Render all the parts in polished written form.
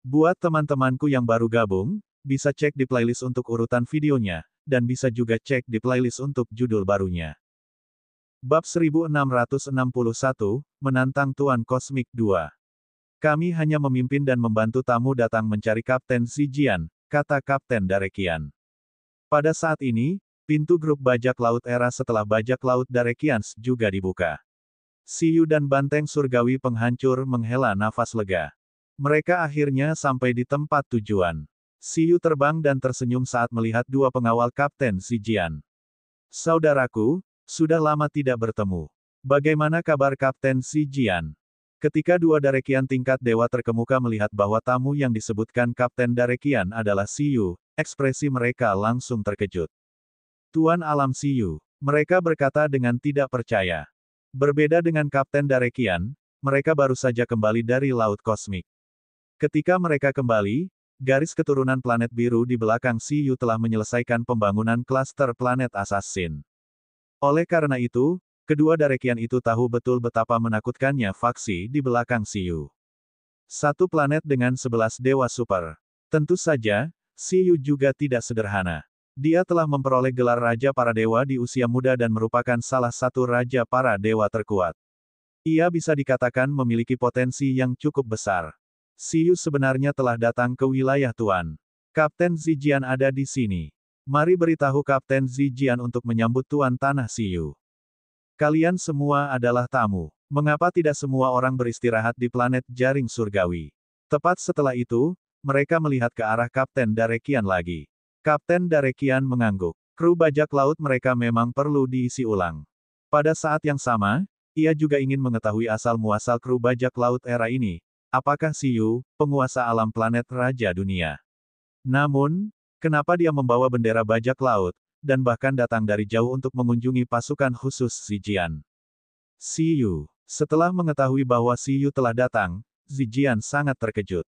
Buat teman-temanku yang baru gabung, bisa cek di playlist untuk urutan videonya, dan bisa juga cek di playlist untuk judul barunya. Bab 1661, Menantang Tuan Kosmik 2. Kami hanya memimpin dan membantu tamu datang mencari Kapten Zijian, kata Kapten Darekian. Pada saat ini, pintu grup bajak laut era setelah bajak laut Darekians juga dibuka. Siyu dan banteng surgawi penghancur menghela nafas lega. Mereka akhirnya sampai di tempat tujuan. Siyu terbang dan tersenyum saat melihat dua pengawal Kapten Zijian. Saudaraku, sudah lama tidak bertemu. Bagaimana kabar Kapten Zijian? Ketika dua Darekian tingkat dewa terkemuka melihat bahwa tamu yang disebutkan Kapten Darekian adalah Siyu, ekspresi mereka langsung terkejut. Tuan Alam Siyu, mereka berkata dengan tidak percaya. Berbeda dengan Kapten Darekian, mereka baru saja kembali dari Laut Kosmik. Ketika mereka kembali, garis keturunan planet biru di belakang Siyu telah menyelesaikan pembangunan klaster planet Assassin. Oleh karena itu, kedua Darekian itu tahu betul betapa menakutkannya faksi di belakang Siyu. Satu planet dengan 11 dewa super. Tentu saja, Siyu juga tidak sederhana. Dia telah memperoleh gelar Raja para Dewa di usia muda dan merupakan salah satu Raja para Dewa terkuat. Ia bisa dikatakan memiliki potensi yang cukup besar. Siyu sebenarnya telah datang ke wilayah Tuan. Kapten Zijian ada di sini. Mari beritahu Kapten Zijian untuk menyambut Tuan Tanah Siyu. Kalian semua adalah tamu. Mengapa tidak semua orang beristirahat di planet jaring surgawi? Tepat setelah itu, mereka melihat ke arah Kapten Darekian lagi. Kapten Darekian mengangguk. Kru bajak laut mereka memang perlu diisi ulang. Pada saat yang sama, ia juga ingin mengetahui asal-muasal kru bajak laut era ini. Apakah Siyu, penguasa alam planet Raja Dunia? Namun, kenapa dia membawa bendera bajak laut, dan bahkan datang dari jauh untuk mengunjungi pasukan khusus Zijian? Siyu. Setelah mengetahui bahwa Siyu telah datang, Zijian sangat terkejut.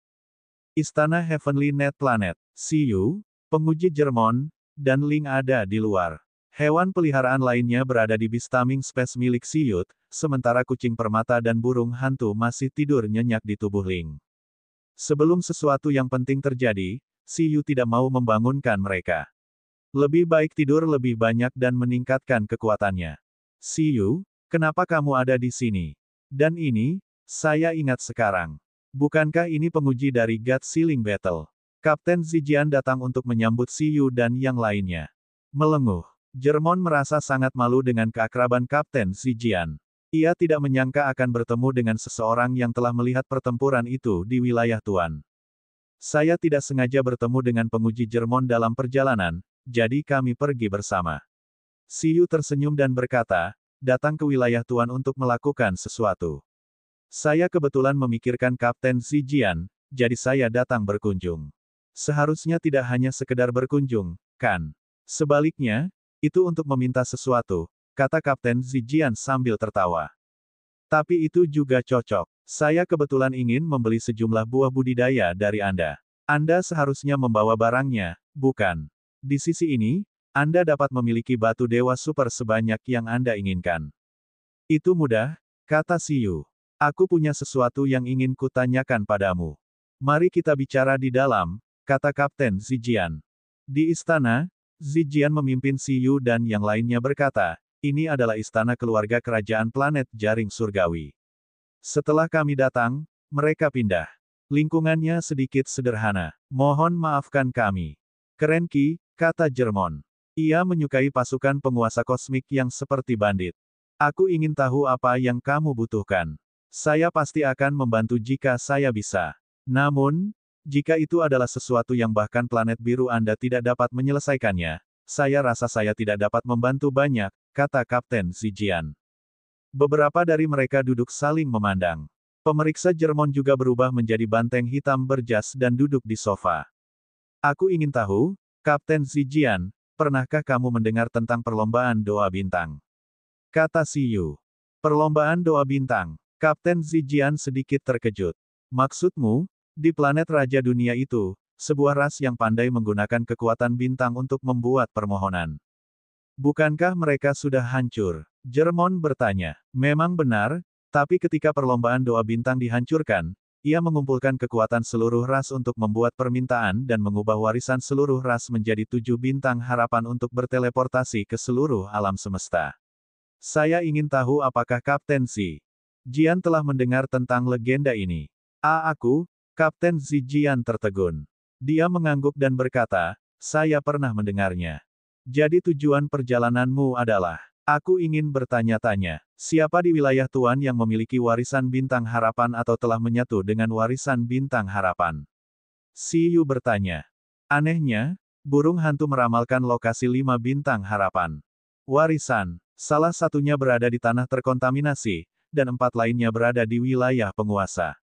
Istana Heavenly Net Planet, Siyu, penguji Jermon, dan Ling ada di luar. Hewan peliharaan lainnya berada di Bistaming Space milik Siyut, sementara kucing permata dan burung hantu masih tidur nyenyak di tubuh Ling. Sebelum sesuatu yang penting terjadi, Siyu tidak mau membangunkan mereka. Lebih baik tidur lebih banyak dan meningkatkan kekuatannya. Siyu, kenapa kamu ada di sini? Dan ini, saya ingat sekarang. Bukankah ini penguji dari God Sealing Battle? Kapten Zijian datang untuk menyambut Siyu dan yang lainnya. Melenguh. Jermon merasa sangat malu dengan keakraban Kapten Zijian. Ia tidak menyangka akan bertemu dengan seseorang yang telah melihat pertempuran itu di wilayah Tuan. Saya tidak sengaja bertemu dengan penguji Jermon dalam perjalanan, jadi kami pergi bersama. Siyu tersenyum dan berkata, datang ke wilayah Tuan untuk melakukan sesuatu. Saya kebetulan memikirkan Kapten Zijian, jadi saya datang berkunjung. Seharusnya tidak hanya sekedar berkunjung, kan? Sebaliknya, itu untuk meminta sesuatu, kata Kapten Zijian sambil tertawa. Tapi itu juga cocok. Saya kebetulan ingin membeli sejumlah buah budidaya dari Anda. Anda seharusnya membawa barangnya, bukan? Di sisi ini, Anda dapat memiliki batu dewa super sebanyak yang Anda inginkan. Itu mudah, kata Siyu. Aku punya sesuatu yang ingin kutanyakan padamu. Mari kita bicara di dalam, kata Kapten Zijian. Di istana, Zijian memimpin Siyu dan yang lainnya berkata, ini adalah istana keluarga kerajaan planet jaring surgawi. Setelah kami datang, mereka pindah. Lingkungannya sedikit sederhana. Mohon maafkan kami. Keren Ki, kata Jermon. Ia menyukai pasukan penguasa kosmik yang seperti bandit. Aku ingin tahu apa yang kamu butuhkan. Saya pasti akan membantu jika saya bisa. Namun, jika itu adalah sesuatu yang bahkan planet biru Anda tidak dapat menyelesaikannya, saya rasa saya tidak dapat membantu banyak, kata Kapten Zijian. Beberapa dari mereka duduk saling memandang. Pemeriksa Jermon juga berubah menjadi banteng hitam berjas dan duduk di sofa. Aku ingin tahu, Kapten Zijian, pernahkah kamu mendengar tentang perlombaan doa bintang? Kata Siyu. Perlombaan doa bintang. Kapten Zijian sedikit terkejut. Maksudmu, di planet Raja Dunia itu, sebuah ras yang pandai menggunakan kekuatan bintang untuk membuat permohonan. Bukankah mereka sudah hancur? Jermon bertanya. Memang benar, tapi ketika perlombaan doa bintang dihancurkan, Ia mengumpulkan kekuatan seluruh ras untuk membuat permintaan dan mengubah warisan seluruh ras menjadi 7 bintang harapan untuk berteleportasi ke seluruh alam semesta. Saya ingin tahu apakah Kapten Zijian telah mendengar tentang legenda ini. Aku, Kapten Zijian tertegun. Dia mengangguk dan berkata, saya pernah mendengarnya. Jadi tujuan perjalananmu adalah... Aku ingin bertanya-tanya, siapa di wilayah Tuan yang memiliki warisan bintang harapan atau telah menyatu dengan warisan bintang harapan? Si Yu bertanya. Anehnya, burung hantu meramalkan lokasi 5 bintang harapan. Warisan, salah satunya berada di tanah terkontaminasi, dan 4 lainnya berada di wilayah penguasa.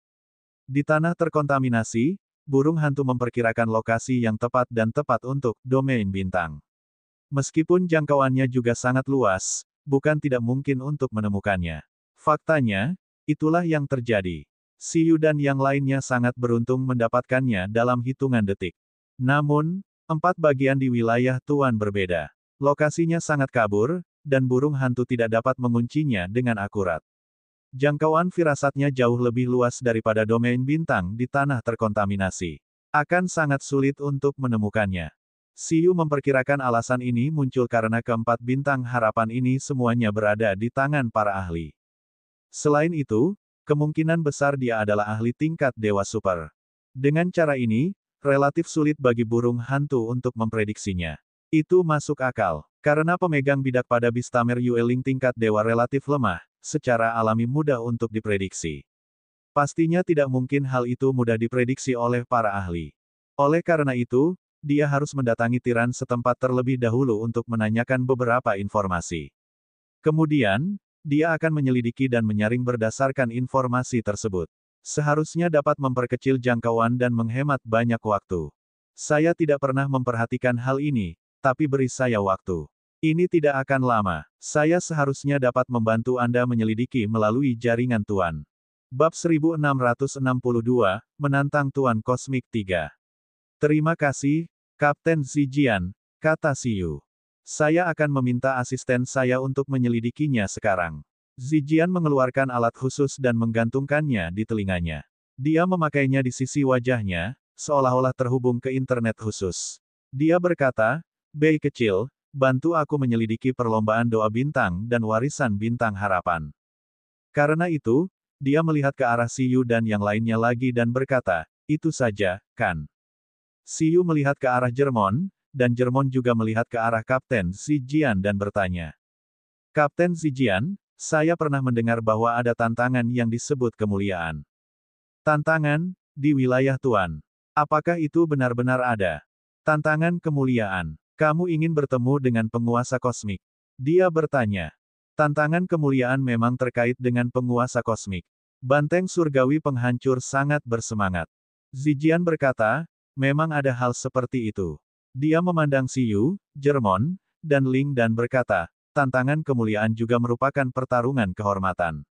Di tanah terkontaminasi, burung hantu memperkirakan lokasi yang tepat dan tepat untuk domain bintang. Meskipun jangkauannya juga sangat luas, bukan tidak mungkin untuk menemukannya. Faktanya, itulah yang terjadi. Si Yu dan yang lainnya sangat beruntung mendapatkannya dalam hitungan detik. Namun, 4 bagian di wilayah Tuan berbeda. Lokasinya sangat kabur, dan burung hantu tidak dapat menguncinya dengan akurat. Jangkauan firasatnya jauh lebih luas daripada domain bintang di tanah terkontaminasi. Akan sangat sulit untuk menemukannya. Si Yu memperkirakan alasan ini muncul karena keempat bintang harapan ini semuanya berada di tangan para ahli. Selain itu, kemungkinan besar dia adalah ahli tingkat dewa super. Dengan cara ini, relatif sulit bagi burung hantu untuk memprediksinya. Itu masuk akal, karena pemegang bidak pada Bistamer Yueling tingkat dewa relatif lemah, secara alami mudah untuk diprediksi. Pastinya tidak mungkin hal itu mudah diprediksi oleh para ahli. Oleh karena itu, dia harus mendatangi tiran setempat terlebih dahulu untuk menanyakan beberapa informasi. Kemudian, dia akan menyelidiki dan menyaring berdasarkan informasi tersebut. Seharusnya dapat memperkecil jangkauan dan menghemat banyak waktu. Saya tidak pernah memperhatikan hal ini, tapi beri saya waktu. Ini tidak akan lama. Saya seharusnya dapat membantu Anda menyelidiki melalui jaringan Tuan. Bab 1662, Menantang Tuan Kosmik 3. Terima kasih, Kapten Zijian, kata Si Yu. Saya akan meminta asisten saya untuk menyelidikinya sekarang. Zijian mengeluarkan alat khusus dan menggantungkannya di telinganya. Dia memakainya di sisi wajahnya, seolah-olah terhubung ke internet khusus. Dia berkata, Bei kecil, bantu aku menyelidiki perlombaan doa bintang dan warisan bintang harapan. Karena itu, dia melihat ke arah Si Yu dan yang lainnya lagi dan berkata, itu saja, kan? Si Yu melihat ke arah Jermon, dan Jermon juga melihat ke arah Kapten Zijian dan bertanya. Kapten Zijian, saya pernah mendengar bahwa ada tantangan yang disebut kemuliaan. Tantangan, di wilayah Tuan. Apakah itu benar-benar ada? Tantangan kemuliaan. Kamu ingin bertemu dengan penguasa kosmik? Dia bertanya. Tantangan kemuliaan memang terkait dengan penguasa kosmik. Banteng surgawi penghancur sangat bersemangat. Zijian berkata, memang ada hal seperti itu. Dia memandang Si Yu, Jermon, dan Ling dan berkata, tantangan kemuliaan juga merupakan pertarungan kehormatan.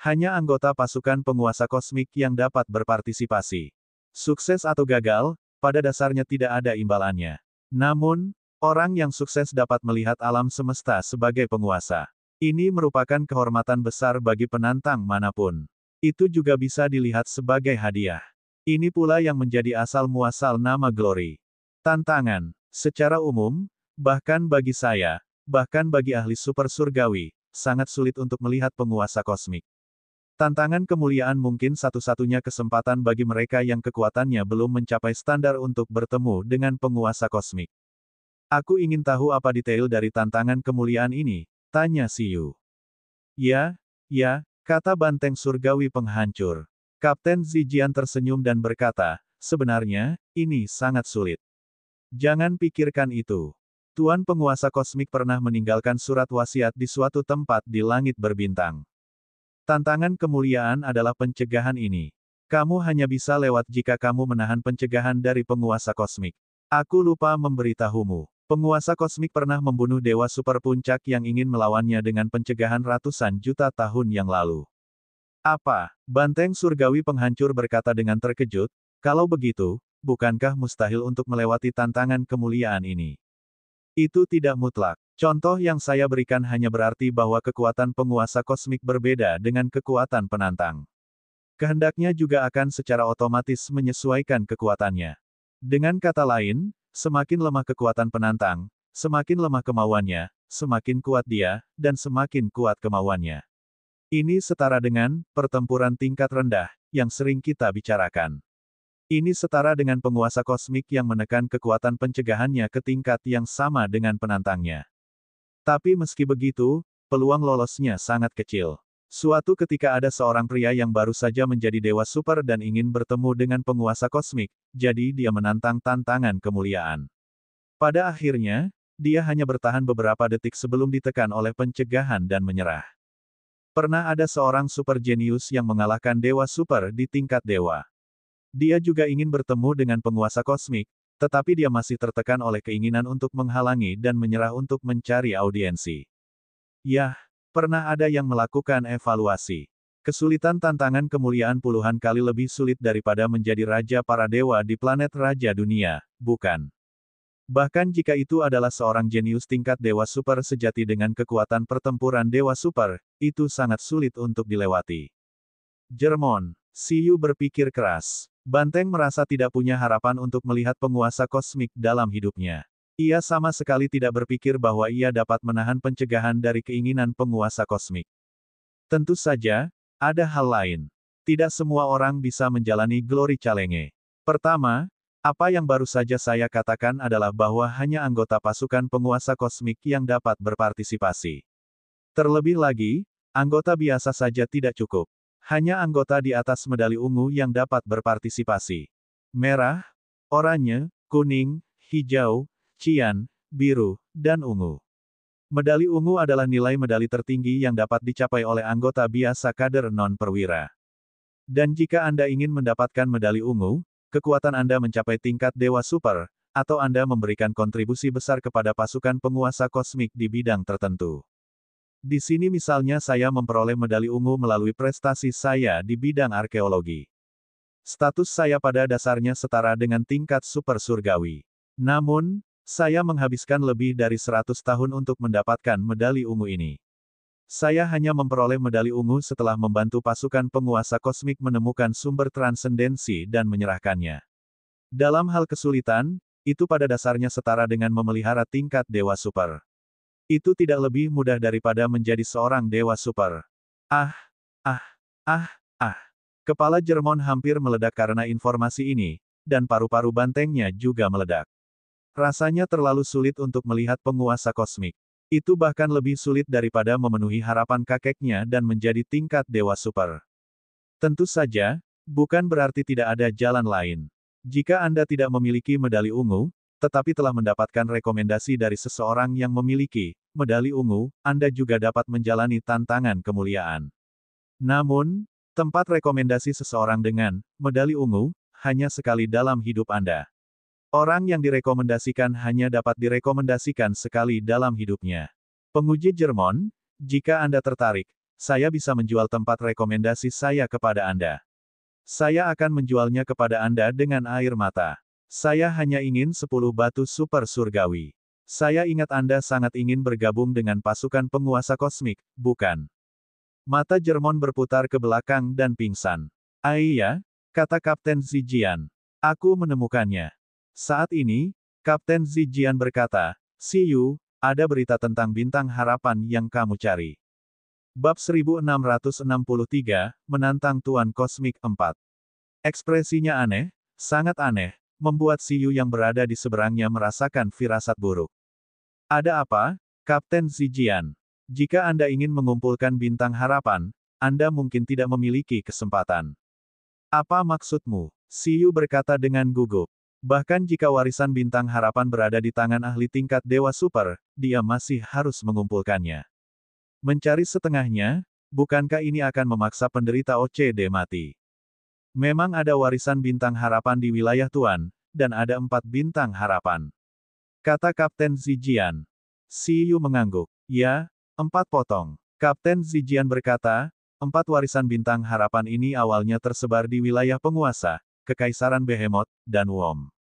Hanya anggota pasukan penguasa kosmik yang dapat berpartisipasi. Sukses atau gagal, pada dasarnya tidak ada imbalannya. Namun, orang yang sukses dapat melihat alam semesta sebagai penguasa. Ini merupakan kehormatan besar bagi penantang manapun. Itu juga bisa dilihat sebagai hadiah. Ini pula yang menjadi asal-muasal nama Glory. Tantangan. Secara umum, bahkan bagi saya, bahkan bagi ahli super surgawi, sangat sulit untuk melihat penguasa kosmik. Tantangan kemuliaan mungkin satu-satunya kesempatan bagi mereka yang kekuatannya belum mencapai standar untuk bertemu dengan penguasa kosmik. Aku ingin tahu apa detail dari tantangan kemuliaan ini, tanya Si Yu. Ya, kata banteng surgawi penghancur. Kapten Zijian tersenyum dan berkata, sebenarnya, ini sangat sulit. Jangan pikirkan itu. Tuan penguasa kosmik pernah meninggalkan surat wasiat di suatu tempat di langit berbintang. Tantangan kemuliaan adalah pencegahan ini. Kamu hanya bisa lewat jika kamu menahan pencegahan dari penguasa kosmik. Aku lupa memberitahumu. Penguasa kosmik pernah membunuh dewa super puncak yang ingin melawannya dengan pencegahan ratusan juta tahun yang lalu. Apa? Banteng surgawi penghancur berkata dengan terkejut, kalau begitu, bukankah mustahil untuk melewati tantangan kemuliaan ini? Itu tidak mutlak. Contoh yang saya berikan hanya berarti bahwa kekuatan penguasa kosmik berbeda dengan kekuatan penantang. kehendaknya juga akan secara otomatis menyesuaikan kekuatannya. Dengan kata lain, semakin lemah kekuatan penantang, semakin lemah kemauannya, semakin kuat dia, dan semakin kuat kemauannya. Ini setara dengan pertempuran tingkat rendah yang sering kita bicarakan. Ini setara dengan penguasa kosmik yang menekan kekuatan pencegahannya ke tingkat yang sama dengan penantangnya. Tapi meski begitu, peluang lolosnya sangat kecil. Suatu ketika ada seorang pria yang baru saja menjadi dewa super dan ingin bertemu dengan penguasa kosmik, jadi dia menantang tantangan kemuliaan. Pada akhirnya, dia hanya bertahan beberapa detik sebelum ditekan oleh pencegahan dan menyerah. Pernah ada seorang super jenius yang mengalahkan dewa super di tingkat dewa. Dia juga ingin bertemu dengan penguasa kosmik, tetapi dia masih tertekan oleh keinginan untuk menghalangi dan menyerah untuk mencari audiensi. Yah, pernah ada yang melakukan evaluasi. Kesulitan tantangan kemuliaan puluhan kali lebih sulit daripada menjadi raja para dewa di planet raja dunia, bukan? Bahkan jika itu adalah seorang jenius tingkat dewa super sejati dengan kekuatan pertempuran dewa super, itu sangat sulit untuk dilewati. Jermon, Siyu berpikir keras. Banteng merasa tidak punya harapan untuk melihat penguasa kosmik dalam hidupnya. Ia sama sekali tidak berpikir bahwa ia dapat menahan pencegahan dari keinginan penguasa kosmik. Tentu saja, ada hal lain. Tidak semua orang bisa menjalani Glory Challenge. Pertama, apa yang baru saja saya katakan adalah bahwa hanya anggota pasukan penguasa kosmik yang dapat berpartisipasi. Terlebih lagi, anggota biasa saja tidak cukup. Hanya anggota di atas medali ungu yang dapat berpartisipasi. Merah, oranye, kuning, hijau, cian, biru, dan ungu. Medali ungu adalah nilai medali tertinggi yang dapat dicapai oleh anggota biasa kader non-perwira. Dan jika Anda ingin mendapatkan medali ungu, kekuatan Anda mencapai tingkat dewa super, atau Anda memberikan kontribusi besar kepada pasukan penguasa kosmik di bidang tertentu. Di sini misalnya saya memperoleh medali ungu melalui prestasi saya di bidang arkeologi. Status saya pada dasarnya setara dengan tingkat super surgawi. Namun, saya menghabiskan lebih dari 100 tahun untuk mendapatkan medali ungu ini. Saya hanya memperoleh medali ungu setelah membantu pasukan penguasa kosmik menemukan sumber transendensi dan menyerahkannya. Dalam hal kesulitan, itu pada dasarnya setara dengan memelihara tingkat dewa super. Itu tidak lebih mudah daripada menjadi seorang dewa super. Ah, ah, ah, ah. Kepala Jermon hampir meledak karena informasi ini, dan paru-paru bantengnya juga meledak. Rasanya terlalu sulit untuk melihat penguasa kosmik. Itu bahkan lebih sulit daripada memenuhi harapan kakeknya dan menjadi tingkat dewa super. Tentu saja, bukan berarti tidak ada jalan lain. Jika Anda tidak memiliki medali ungu, tetapi telah mendapatkan rekomendasi dari seseorang yang memiliki medali ungu, Anda juga dapat menjalani tantangan kemuliaan. Namun, tempat rekomendasi seseorang dengan medali ungu hanya sekali dalam hidup Anda. Orang yang direkomendasikan hanya dapat direkomendasikan sekali dalam hidupnya. Penguji Jermon, jika Anda tertarik, saya bisa menjual tempat rekomendasi saya kepada Anda. Saya akan menjualnya kepada Anda dengan air mata. Saya hanya ingin 10 batu super surgawi. Saya ingat Anda sangat ingin bergabung dengan pasukan penguasa kosmik, bukan? Mata Jermon berputar ke belakang dan pingsan. Iya, kata Kapten Zijian. Aku menemukannya. Saat ini, Kapten Zijian berkata, Siyu, ada berita tentang bintang harapan yang kamu cari. Bab 1663, Menantang Tuan Kosmik 4. Ekspresinya aneh, sangat aneh, membuat Siyu yang berada di seberangnya merasakan firasat buruk. Ada apa, Kapten Zijian? Jika Anda ingin mengumpulkan bintang harapan, Anda mungkin tidak memiliki kesempatan. Apa maksudmu? Siyu berkata dengan gugup. Bahkan jika warisan bintang harapan berada di tangan ahli tingkat dewa super, dia masih harus mengumpulkannya. Mencari setengahnya, bukankah ini akan memaksa penderita OCD mati? Memang ada warisan bintang harapan di wilayah Tuan, dan ada 4 bintang harapan. Kata Kapten Zijian. Siyu mengangguk. Ya, 4 potong. Kapten Zijian berkata, 4 warisan bintang harapan ini awalnya tersebar di wilayah penguasa, Kekaisaran Behemoth, dan Wom.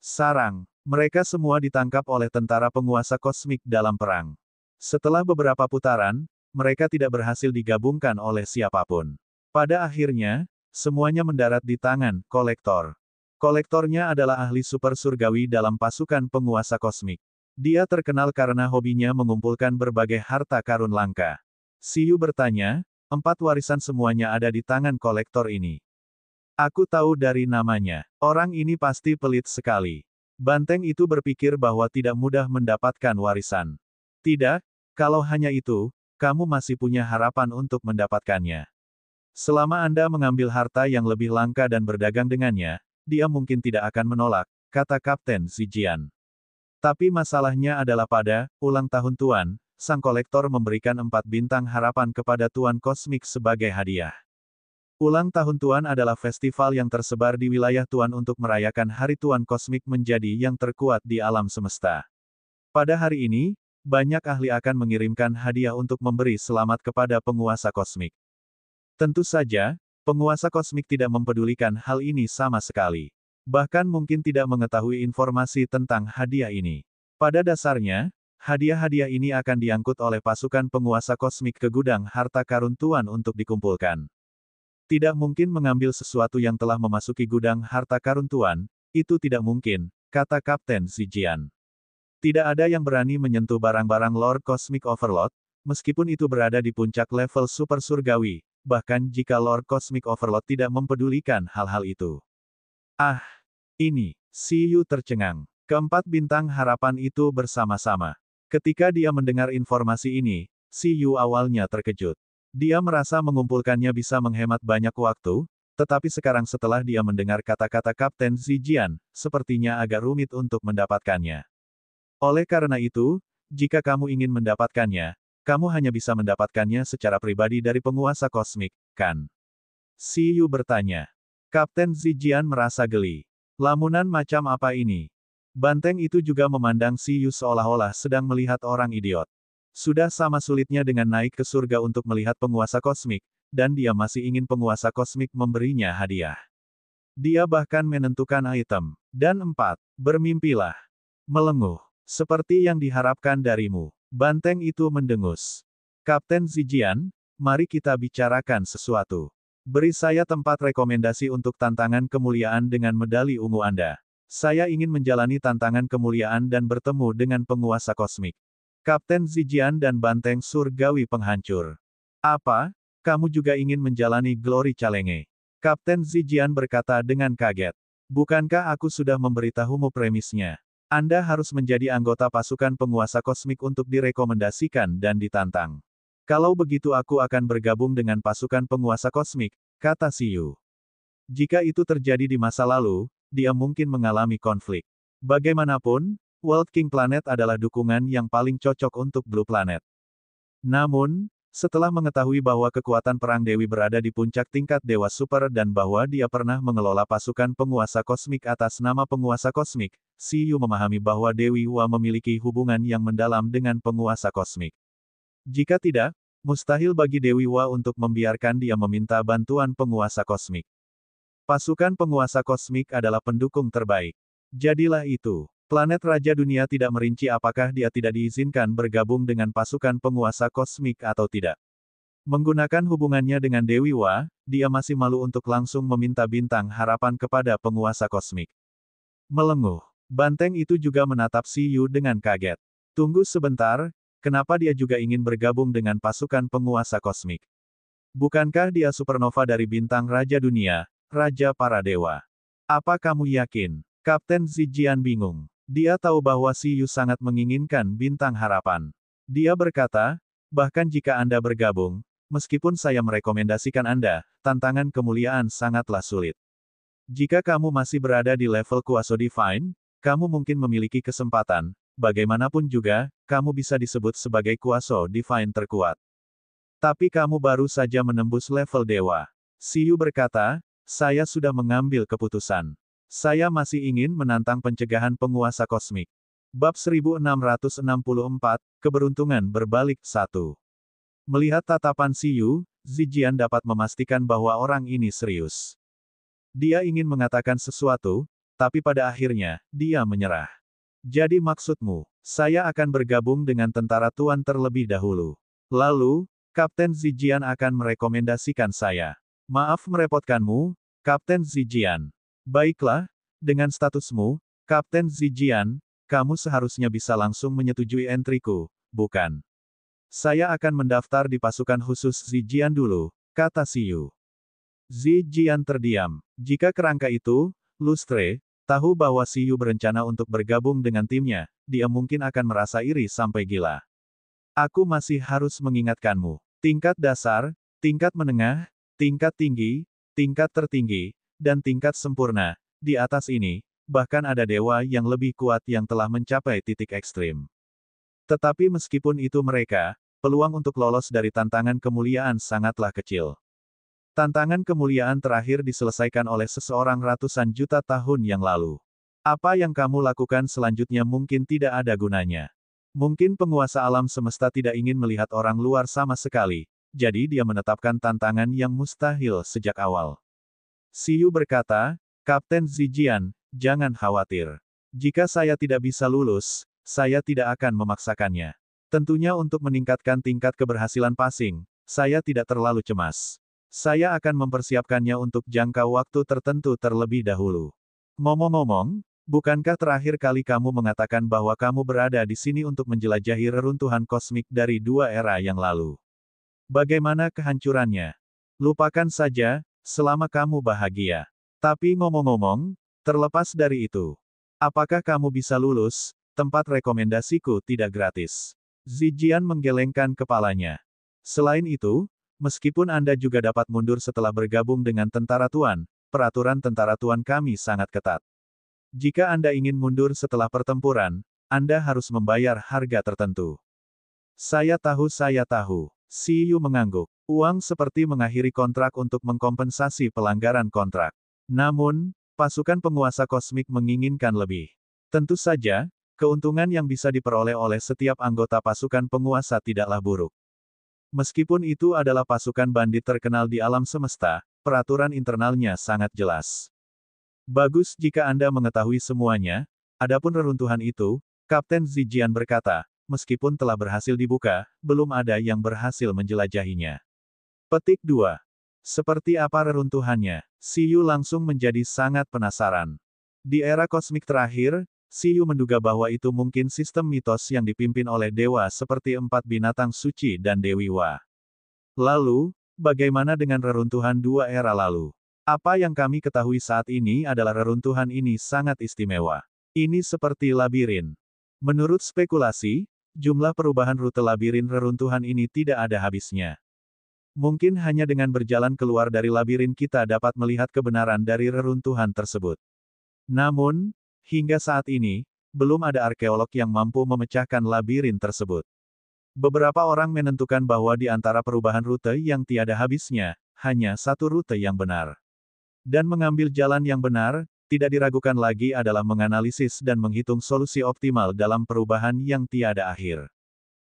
Sarang, mereka semua ditangkap oleh tentara penguasa kosmik dalam perang. Setelah beberapa putaran, mereka tidak berhasil digabungkan oleh siapapun. Pada akhirnya, Semuanya mendarat di tangan kolektor. Kolektornya adalah ahli super surgawi dalam pasukan penguasa kosmik. Dia terkenal karena hobinya mengumpulkan berbagai harta karun langka. Siyu bertanya, 4 warisan semuanya ada di tangan kolektor ini. Aku tahu dari namanya. Orang ini pasti pelit sekali. Banteng itu berpikir bahwa tidak mudah mendapatkan warisan. Tidak, kalau hanya itu, kamu masih punya harapan untuk mendapatkannya. Selama Anda mengambil harta yang lebih langka dan berdagang dengannya, dia mungkin tidak akan menolak, kata Kapten Zijian. Tapi masalahnya adalah pada ulang tahun Tuan, sang kolektor memberikan 4 bintang harapan kepada Tuan Kosmik sebagai hadiah. Ulang tahun Tuan adalah festival yang tersebar di wilayah Tuan untuk merayakan Hari Tuan Kosmik menjadi yang terkuat di alam semesta. Pada hari ini, banyak ahli akan mengirimkan hadiah untuk memberi selamat kepada penguasa kosmik. Tentu saja, penguasa kosmik tidak mempedulikan hal ini sama sekali. Bahkan mungkin tidak mengetahui informasi tentang hadiah ini. Pada dasarnya, hadiah-hadiah ini akan diangkut oleh pasukan penguasa kosmik ke gudang harta karun Tuan untuk dikumpulkan. Tidak mungkin mengambil sesuatu yang telah memasuki gudang harta karun Tuan, itu tidak mungkin, kata Kapten Zijian. Tidak ada yang berani menyentuh barang-barang Lord Cosmic Overlord, meskipun itu berada di puncak level super surgawi, bahkan jika Lord Cosmic Overlord tidak mempedulikan hal-hal itu. Ah! Ini, Siyu tercengang. Keempat bintang harapan itu bersama-sama. Ketika dia mendengar informasi ini, Siyu awalnya terkejut. Dia merasa mengumpulkannya bisa menghemat banyak waktu, tetapi sekarang setelah dia mendengar kata-kata Kapten Zijian, sepertinya agak rumit untuk mendapatkannya. Oleh karena itu, jika kamu ingin mendapatkannya, kamu hanya bisa mendapatkannya secara pribadi dari penguasa kosmik, kan? Siyu bertanya. Kapten Zijian merasa geli. Lamunan macam apa ini? Banteng itu juga memandang Siyu seolah-olah sedang melihat orang idiot. Sudah sama sulitnya dengan naik ke surga untuk melihat penguasa kosmik, dan dia masih ingin penguasa kosmik memberinya hadiah. Dia bahkan menentukan item. Dan 4. Bermimpilah. Melenguh. Seperti yang diharapkan darimu. Banteng itu mendengus. Kapten Zijian, mari kita bicarakan sesuatu. Beri saya tempat rekomendasi untuk tantangan kemuliaan dengan medali ungu Anda. Saya ingin menjalani tantangan kemuliaan dan bertemu dengan penguasa kosmik. Kapten Zijian dan Banteng Surgawi Penghancur. Apa? Kamu juga ingin menjalani Glory Challenge? Kapten Zijian berkata dengan kaget. Bukankah aku sudah memberitahumu premisnya? Anda harus menjadi anggota pasukan penguasa kosmik untuk direkomendasikan dan ditantang. Kalau begitu aku akan bergabung dengan pasukan penguasa kosmik, kata Siyu. Jika itu terjadi di masa lalu, dia mungkin mengalami konflik. Bagaimanapun, World King Planet adalah dukungan yang paling cocok untuk Blue Planet. Namun, setelah mengetahui bahwa kekuatan perang Dewi berada di puncak tingkat Dewa Super dan bahwa dia pernah mengelola pasukan penguasa kosmik atas nama penguasa kosmik, Siyu memahami bahwa Dewi Hua memiliki hubungan yang mendalam dengan penguasa kosmik. Jika tidak, mustahil bagi Dewi Hua untuk membiarkan dia meminta bantuan penguasa kosmik. Pasukan penguasa kosmik adalah pendukung terbaik. Jadilah itu. Planet Raja Dunia tidak merinci apakah dia tidak diizinkan bergabung dengan pasukan penguasa kosmik atau tidak. Menggunakan hubungannya dengan Dewi Hua, dia masih malu untuk langsung meminta bintang harapan kepada penguasa kosmik. Melenguh. Banteng itu juga menatap Siyu dengan kaget. Tunggu sebentar. Kenapa dia juga ingin bergabung dengan pasukan penguasa kosmik? Bukankah dia supernova dari bintang Raja Dunia, Raja para Dewa? Apa kamu yakin? Kapten Zijian bingung. Dia tahu bahwa Siyu sangat menginginkan bintang harapan. Dia berkata, bahkan jika Anda bergabung, meskipun saya merekomendasikan Anda, tantangan kemuliaan sangatlah sulit. Jika kamu masih berada di level kuasa divine, kamu mungkin memiliki kesempatan. Bagaimanapun juga, kamu bisa disebut sebagai kuasa divine terkuat. Tapi kamu baru saja menembus level dewa. Siyu berkata, saya sudah mengambil keputusan. Saya masih ingin menantang pencegahan penguasa kosmik. Bab 1664, Keberuntungan Berbalik 1. Melihat tatapan Siyu, Zijian dapat memastikan bahwa orang ini serius. Dia ingin mengatakan sesuatu, tapi pada akhirnya, dia menyerah. Jadi maksudmu, saya akan bergabung dengan tentara Tuan terlebih dahulu. Lalu, Kapten Zijian akan merekomendasikan saya. Maaf merepotkanmu, Kapten Zijian. Baiklah, dengan statusmu, Kapten Zijian, kamu seharusnya bisa langsung menyetujui entriku, bukan? Saya akan mendaftar di pasukan khusus Zijian dulu, kata Siyu. Zijian terdiam. Jika kerangka itu, Lustre, tahu bahwa Siyu berencana untuk bergabung dengan timnya, dia mungkin akan merasa iri sampai gila. Aku masih harus mengingatkanmu. Tingkat dasar, tingkat menengah, tingkat tinggi, tingkat tertinggi, dan tingkat sempurna. Di atas ini, bahkan ada dewa yang lebih kuat yang telah mencapai titik ekstrim. Tetapi meskipun itu mereka, peluang untuk lolos dari tantangan kemuliaan sangatlah kecil. Tantangan kemuliaan terakhir diselesaikan oleh seseorang ratusan juta tahun yang lalu. Apa yang kamu lakukan selanjutnya mungkin tidak ada gunanya. Mungkin penguasa alam semesta tidak ingin melihat orang luar sama sekali, jadi dia menetapkan tantangan yang mustahil sejak awal. Siyu berkata, Kapten Zijian, jangan khawatir. Jika saya tidak bisa lulus, saya tidak akan memaksakannya. Tentunya untuk meningkatkan tingkat keberhasilan passing, saya tidak terlalu cemas. Saya akan mempersiapkannya untuk jangka waktu tertentu terlebih dahulu. Ngomong-ngomong, bukankah terakhir kali kamu mengatakan bahwa kamu berada di sini untuk menjelajahi reruntuhan kosmik dari 2 era yang lalu? Bagaimana kehancurannya? Lupakan saja, selama kamu bahagia. Tapi ngomong-ngomong, terlepas dari itu, apakah kamu bisa lulus? Tempat rekomendasiku tidak gratis. Zijian menggelengkan kepalanya. Selain itu, meskipun Anda juga dapat mundur setelah bergabung dengan Tentara Tuan, peraturan Tentara Tuan kami sangat ketat. Jika Anda ingin mundur setelah pertempuran, Anda harus membayar harga tertentu. Saya tahu. Siyu mengangguk. Uang seperti mengakhiri kontrak untuk mengkompensasi pelanggaran kontrak. Namun, pasukan penguasa kosmik menginginkan lebih. Tentu saja, keuntungan yang bisa diperoleh oleh setiap anggota pasukan penguasa tidaklah buruk. Meskipun itu adalah pasukan bandit terkenal di alam semesta, peraturan internalnya sangat jelas. Bagus jika Anda mengetahui semuanya. Adapun reruntuhan itu, Kapten Zijian berkata, meskipun telah berhasil dibuka, belum ada yang berhasil menjelajahinya. Petik 2. Seperti apa reruntuhannya? Siyu langsung menjadi sangat penasaran. Di era kosmik terakhir, Siyu menduga bahwa itu mungkin sistem mitos yang dipimpin oleh dewa seperti 4 binatang suci dan Dewi Wa. Lalu, bagaimana dengan reruntuhan 2 era lalu? Apa yang kami ketahui saat ini adalah reruntuhan ini sangat istimewa. Ini seperti labirin. Menurut spekulasi, jumlah perubahan rute labirin reruntuhan ini tidak ada habisnya. Mungkin hanya dengan berjalan keluar dari labirin kita dapat melihat kebenaran dari reruntuhan tersebut. Namun, hingga saat ini, belum ada arkeolog yang mampu memecahkan labirin tersebut. Beberapa orang menentukan bahwa di antara perubahan rute yang tiada habisnya, hanya satu rute yang benar. Dan mengambil jalan yang benar, tidak diragukan lagi adalah menganalisis dan menghitung solusi optimal dalam perubahan yang tiada akhir.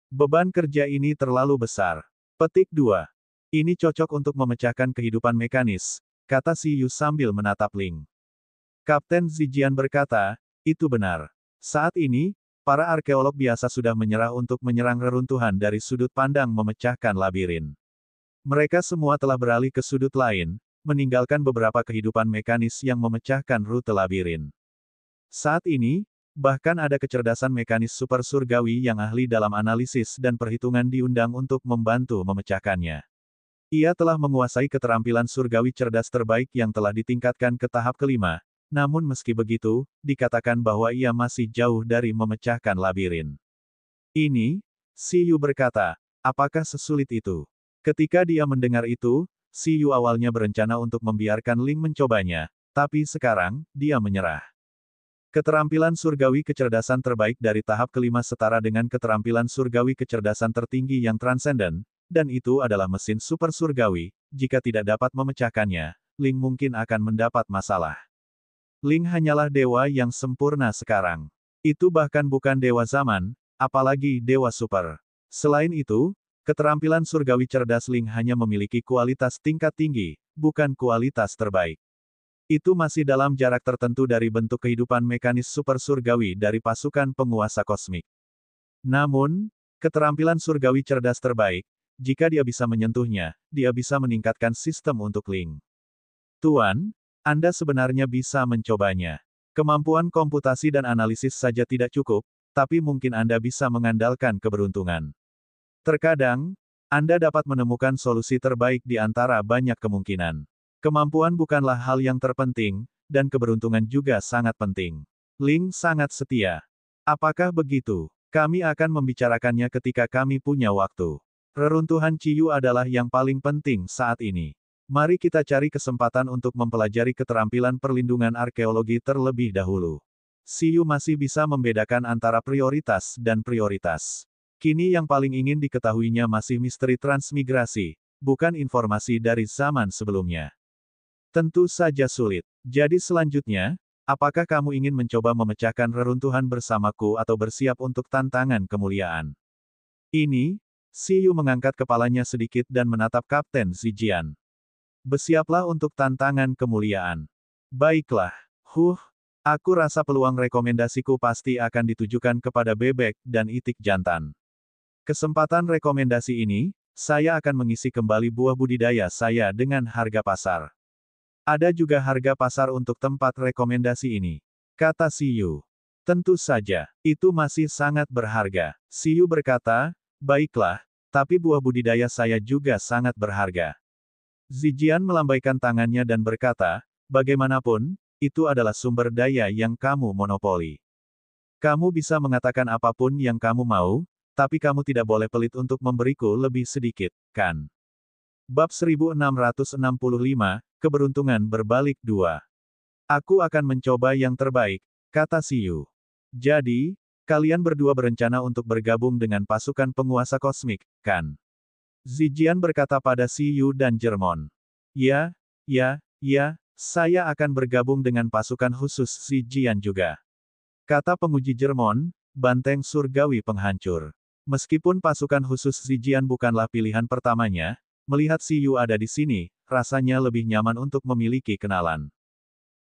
Beban kerja ini terlalu besar. Petik 2. Ini cocok untuk memecahkan kehidupan mekanis, kata Siyu sambil menatap Ling. Kapten Zijian berkata, itu benar. Saat ini, para arkeolog biasa sudah menyerah untuk menyerang reruntuhan dari sudut pandang memecahkan labirin. Mereka semua telah beralih ke sudut lain, meninggalkan beberapa kehidupan mekanis yang memecahkan rute labirin. Saat ini, bahkan ada kecerdasan mekanis super surgawi yang ahli dalam analisis dan perhitungan diundang untuk membantu memecahkannya. Ia telah menguasai keterampilan surgawi cerdas terbaik yang telah ditingkatkan ke tahap kelima, namun meski begitu, dikatakan bahwa ia masih jauh dari memecahkan labirin. Ini, Siyu berkata, apakah sesulit itu? Ketika dia mendengar itu, Siyu awalnya berencana untuk membiarkan Ling mencobanya, tapi sekarang, dia menyerah. Keterampilan surgawi kecerdasan terbaik dari tahap kelima setara dengan keterampilan surgawi kecerdasan tertinggi yang transenden, dan itu adalah mesin super surgawi, jika tidak dapat memecahkannya, Ling mungkin akan mendapat masalah. Ling hanyalah dewa yang sempurna sekarang. Itu bahkan bukan dewa zaman, apalagi dewa super. Selain itu, keterampilan surgawi cerdas Ling hanya memiliki kualitas tingkat tinggi, bukan kualitas terbaik. Itu masih dalam jarak tertentu dari bentuk kehidupan mekanis super surgawi dari pasukan penguasa kosmik. Namun, keterampilan surgawi cerdas terbaik, jika dia bisa menyentuhnya, dia bisa meningkatkan sistem untuk Ling. Tuan, Anda sebenarnya bisa mencobanya. Kemampuan komputasi dan analisis saja tidak cukup, tapi mungkin Anda bisa mengandalkan keberuntungan. Terkadang, Anda dapat menemukan solusi terbaik di antara banyak kemungkinan. Kemampuan bukanlah hal yang terpenting, dan keberuntungan juga sangat penting. Ling sangat setia. Apakah begitu? Kami akan membicarakannya ketika kami punya waktu. Reruntuhan Ciyu adalah yang paling penting saat ini. Mari kita cari kesempatan untuk mempelajari keterampilan perlindungan arkeologi terlebih dahulu. Ciyu masih bisa membedakan antara prioritas dan prioritas. Kini yang paling ingin diketahuinya masih misteri transmigrasi, bukan informasi dari zaman sebelumnya. Tentu saja sulit. Jadi selanjutnya, apakah kamu ingin mencoba memecahkan reruntuhan bersamaku atau bersiap untuk tantangan kemuliaan? Ini, Ciyu mengangkat kepalanya sedikit dan menatap Kapten Zijian. Bersiaplah untuk tantangan kemuliaan. Baiklah. Aku rasa peluang rekomendasiku pasti akan ditujukan kepada bebek dan itik jantan. Kesempatan rekomendasi ini, saya akan mengisi kembali buah budidaya saya dengan harga pasar. Ada juga harga pasar untuk tempat rekomendasi ini. Kata Ciyu. Tentu saja, itu masih sangat berharga. Ciyu berkata, baiklah, tapi buah budidaya saya juga sangat berharga. Zijian melambaikan tangannya dan berkata, bagaimanapun, itu adalah sumber daya yang kamu monopoli. Kamu bisa mengatakan apapun yang kamu mau, tapi kamu tidak boleh pelit untuk memberiku lebih sedikit, kan? Bab 1665, Keberuntungan Berbalik 2. Aku akan mencoba yang terbaik, kata Ciyu. Jadi, kalian berdua berencana untuk bergabung dengan pasukan penguasa kosmik, kan? Zijian berkata pada Ciyu dan Jermon. Ya, saya akan bergabung dengan pasukan khusus Zijian juga. Kata penguji Jermon, banteng surgawi penghancur. Meskipun pasukan khusus Zijian bukanlah pilihan pertamanya, melihat Ciyu ada di sini, rasanya lebih nyaman untuk memiliki kenalan.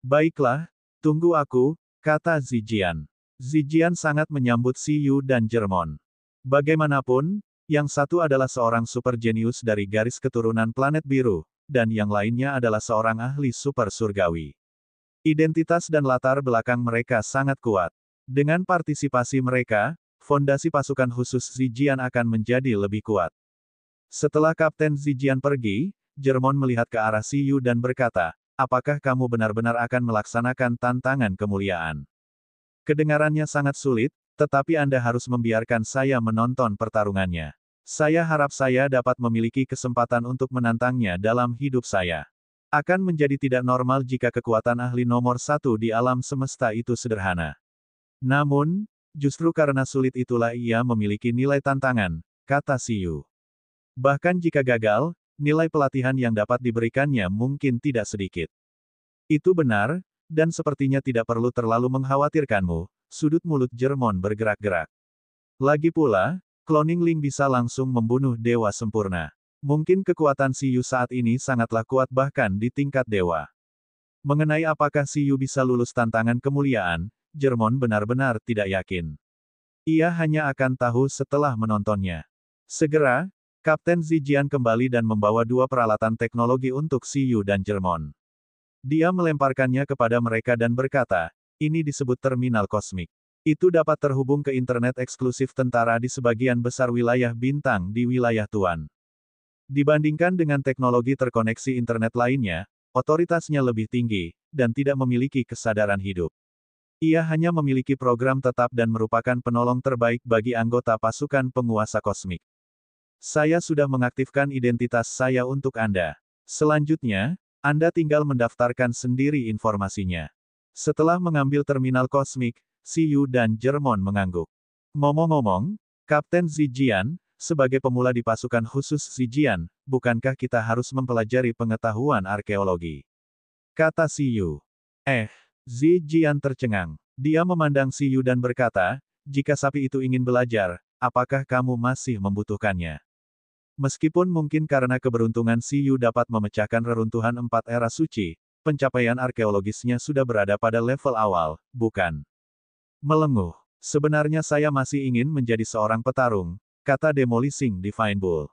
Baiklah, tunggu aku, kata Zijian. Zijian sangat menyambut Ciyu dan Jermon. Bagaimanapun, yang satu adalah seorang super jenius dari garis keturunan planet biru, dan yang lainnya adalah seorang ahli super surgawi. Identitas dan latar belakang mereka sangat kuat. Dengan partisipasi mereka, fondasi pasukan khusus Zijian akan menjadi lebih kuat. Setelah Kapten Zijian pergi, Jermon melihat ke arah Ciyu dan berkata, apakah kamu benar-benar akan melaksanakan tantangan kemuliaan? Kedengarannya sangat sulit, tetapi Anda harus membiarkan saya menonton pertarungannya. Saya harap saya dapat memiliki kesempatan untuk menantangnya dalam hidup saya. Akan menjadi tidak normal jika kekuatan ahli nomor satu di alam semesta itu sederhana. Namun, justru karena sulit itulah ia memiliki nilai tantangan, kata Ciyu. Bahkan jika gagal, nilai pelatihan yang dapat diberikannya mungkin tidak sedikit. Itu benar, dan sepertinya tidak perlu terlalu mengkhawatirkanmu, sudut mulut Jermon bergerak-gerak. Lagi pula, cloning Ling bisa langsung membunuh dewa sempurna. Mungkin kekuatan Ciyu saat ini sangatlah kuat bahkan di tingkat dewa. Mengenai apakah Ciyu bisa lulus tantangan kemuliaan, Jermon benar-benar tidak yakin. Ia hanya akan tahu setelah menontonnya. Segera, Kapten Zijian kembali dan membawa dua peralatan teknologi untuk Ciyu dan Jermon. Dia melemparkannya kepada mereka dan berkata, ini disebut terminal kosmik. Itu dapat terhubung ke internet eksklusif tentara di sebagian besar wilayah bintang di wilayah Tuan. Dibandingkan dengan teknologi terkoneksi internet lainnya, otoritasnya lebih tinggi, dan tidak memiliki kesadaran hidup. Ia hanya memiliki program tetap dan merupakan penolong terbaik bagi anggota pasukan penguasa kosmik. Saya sudah mengaktifkan identitas saya untuk Anda. Selanjutnya, Anda tinggal mendaftarkan sendiri informasinya. Setelah mengambil terminal kosmik, Ciyu dan Jermon mengangguk. Ngomong-ngomong, Kapten Zijian, sebagai pemula di pasukan khusus Zijian, bukankah kita harus mempelajari pengetahuan arkeologi? Kata Ciyu. Zijian tercengang. Dia memandang Ciyu dan berkata, jika sapi itu ingin belajar, apakah kamu masih membutuhkannya? Meskipun mungkin karena keberuntungan Ciyu dapat memecahkan reruntuhan 4 era suci, pencapaian arkeologisnya sudah berada pada level awal, bukan? Melenguh. Sebenarnya saya masih ingin menjadi seorang petarung, kata Demolishing Divine Bull.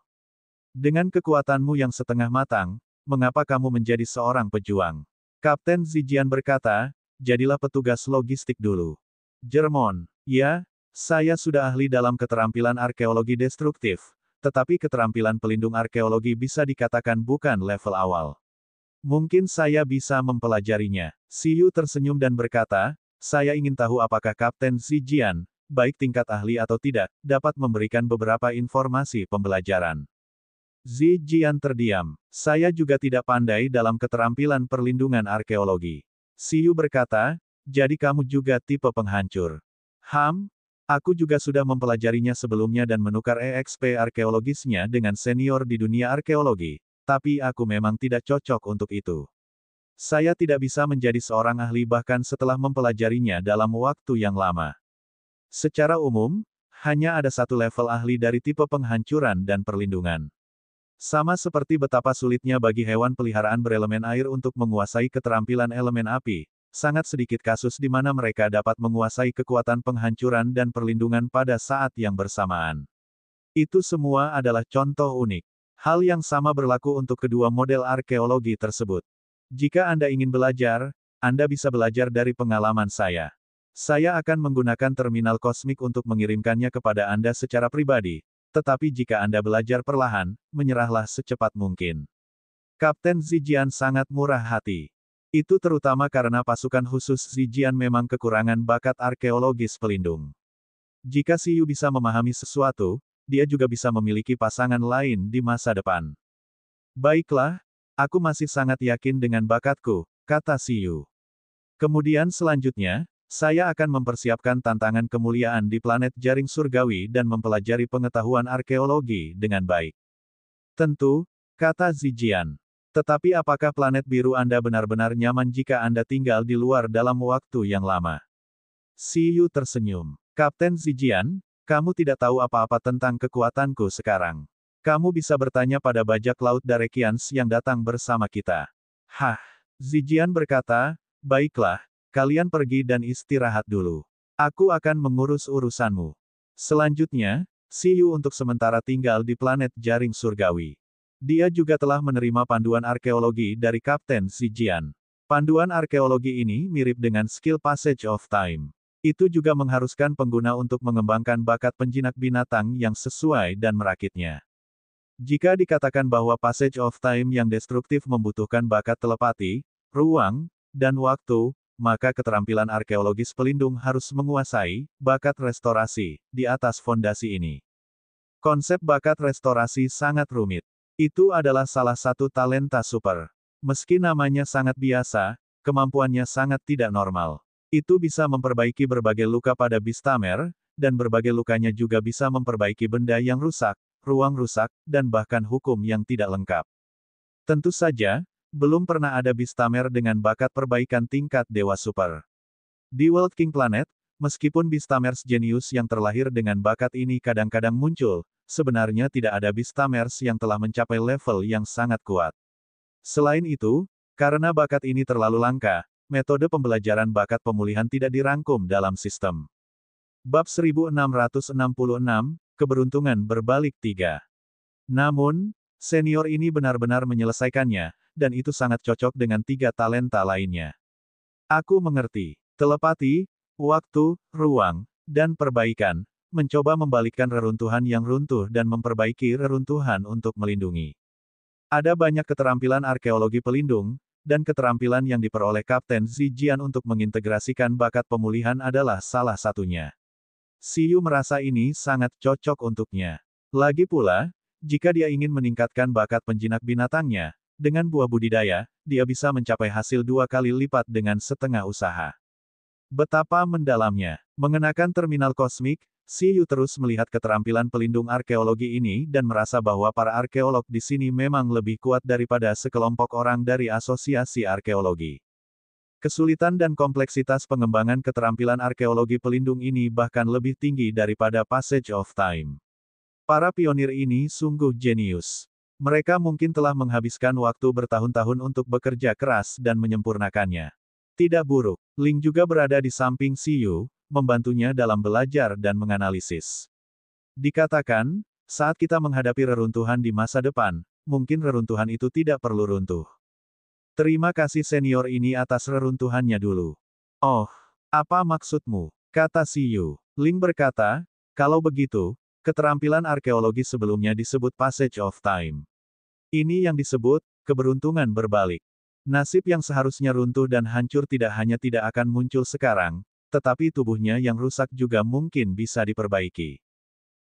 Dengan kekuatanmu yang setengah matang, mengapa kamu menjadi seorang pejuang? Kapten Zijian berkata, jadilah petugas logistik dulu. Jermon, ya, saya sudah ahli dalam keterampilan arkeologi destruktif, tetapi keterampilan pelindung arkeologi bisa dikatakan bukan level awal. Mungkin saya bisa mempelajarinya. Siyu tersenyum dan berkata, saya ingin tahu apakah Kapten Zijian, baik tingkat ahli atau tidak, dapat memberikan beberapa informasi pembelajaran. Zijian terdiam. Saya juga tidak pandai dalam keterampilan perlindungan arkeologi. Siyu berkata, jadi kamu juga tipe penghancur. Aku juga sudah mempelajarinya sebelumnya dan menukar EXP arkeologisnya dengan senior di dunia arkeologi, tapi aku memang tidak cocok untuk itu. Saya tidak bisa menjadi seorang ahli bahkan setelah mempelajarinya dalam waktu yang lama. Secara umum, hanya ada satu level ahli dari tipe penghancuran dan perlindungan. Sama seperti betapa sulitnya bagi hewan peliharaan berelemen air untuk menguasai keterampilan elemen api, sangat sedikit kasus di mana mereka dapat menguasai kekuatan penghancuran dan perlindungan pada saat yang bersamaan. Itu semua adalah contoh unik. Hal yang sama berlaku untuk kedua model arkeologi tersebut. Jika Anda ingin belajar, Anda bisa belajar dari pengalaman saya. Saya akan menggunakan terminal kosmik untuk mengirimkannya kepada Anda secara pribadi, tetapi jika Anda belajar perlahan, menyerahlah secepat mungkin. Kapten Zijian sangat murah hati. Itu terutama karena pasukan khusus Zijian memang kekurangan bakat arkeologis pelindung. Jika Siyu bisa memahami sesuatu, dia juga bisa memiliki pasangan lain di masa depan. Baiklah, aku masih sangat yakin dengan bakatku, kata Siyu. Kemudian selanjutnya, saya akan mempersiapkan tantangan kemuliaan di planet jaring surgawi dan mempelajari pengetahuan arkeologi dengan baik. Tentu, kata Zijian. Tetapi apakah planet biru Anda benar-benar nyaman jika Anda tinggal di luar dalam waktu yang lama? Siyu tersenyum. Kapten Zijian, kamu tidak tahu apa-apa tentang kekuatanku sekarang. Kamu bisa bertanya pada bajak laut Darekians yang datang bersama kita. Hah? Zijian berkata, baiklah, kalian pergi dan istirahat dulu. Aku akan mengurus urusanmu. Selanjutnya, Siyu untuk sementara tinggal di planet jaring surgawi. Dia juga telah menerima panduan arkeologi dari Kapten Zijian. Panduan arkeologi ini mirip dengan skill Passage of Time. Itu juga mengharuskan pengguna untuk mengembangkan bakat penjinak binatang yang sesuai dan merakitnya. Jika dikatakan bahwa Passage of Time yang destruktif membutuhkan bakat telepati, ruang, dan waktu, maka keterampilan arkeologis pelindung harus menguasai bakat restorasi di atas fondasi ini. Konsep bakat restorasi sangat rumit. Itu adalah salah satu talenta super. Meski namanya sangat biasa, kemampuannya sangat tidak normal. Itu bisa memperbaiki berbagai luka pada Beastamer, dan berbagai lukanya juga bisa memperbaiki benda yang rusak, ruang rusak, dan bahkan hukum yang tidak lengkap. Tentu saja, belum pernah ada Beastamer dengan bakat perbaikan tingkat dewa super. Di World King Planet, meskipun Beastamers jenius yang terlahir dengan bakat ini kadang-kadang muncul, sebenarnya tidak ada Beastamers yang telah mencapai level yang sangat kuat. Selain itu, karena bakat ini terlalu langka, metode pembelajaran bakat pemulihan tidak dirangkum dalam sistem. Bab 1666, Keberuntungan Berbalik 3. Namun, senior ini benar-benar menyelesaikannya, dan itu sangat cocok dengan 3 talenta lainnya. Aku mengerti. Telepati, waktu, ruang, dan perbaikan, mencoba membalikkan reruntuhan yang runtuh dan memperbaiki reruntuhan untuk melindungi. Ada banyak keterampilan arkeologi pelindung, dan keterampilan yang diperoleh Kapten Zijian untuk mengintegrasikan bakat pemulihan adalah salah satunya. Siyu merasa ini sangat cocok untuknya. Lagi pula, jika dia ingin meningkatkan bakat penjinak binatangnya, dengan buah budidaya, dia bisa mencapai hasil 2 kali lipat dengan setengah usaha. Betapa mendalamnya. Mengenakan terminal kosmik, Siyu terus melihat keterampilan pelindung arkeologi ini dan merasa bahwa para arkeolog di sini memang lebih kuat daripada sekelompok orang dari asosiasi arkeologi. Kesulitan dan kompleksitas pengembangan keterampilan arkeologi pelindung ini bahkan lebih tinggi daripada Passage of Time. Para pionir ini sungguh jenius. Mereka mungkin telah menghabiskan waktu bertahun-tahun untuk bekerja keras dan menyempurnakannya. Tidak buruk. Ling juga berada di samping Siyu, membantunya dalam belajar dan menganalisis. Dikatakan, Saat kita menghadapi reruntuhan di masa depan, mungkin reruntuhan itu tidak perlu runtuh. Terima kasih senior ini atas reruntuhannya dulu. Oh, apa maksudmu? Kata Siyu. Ling berkata, kalau begitu, keterampilan arkeologi sebelumnya disebut Passage of Time. Ini yang disebut, keberuntungan berbalik. Nasib yang seharusnya runtuh dan hancur tidak hanya tidak akan muncul sekarang, tetapi tubuhnya yang rusak juga mungkin bisa diperbaiki.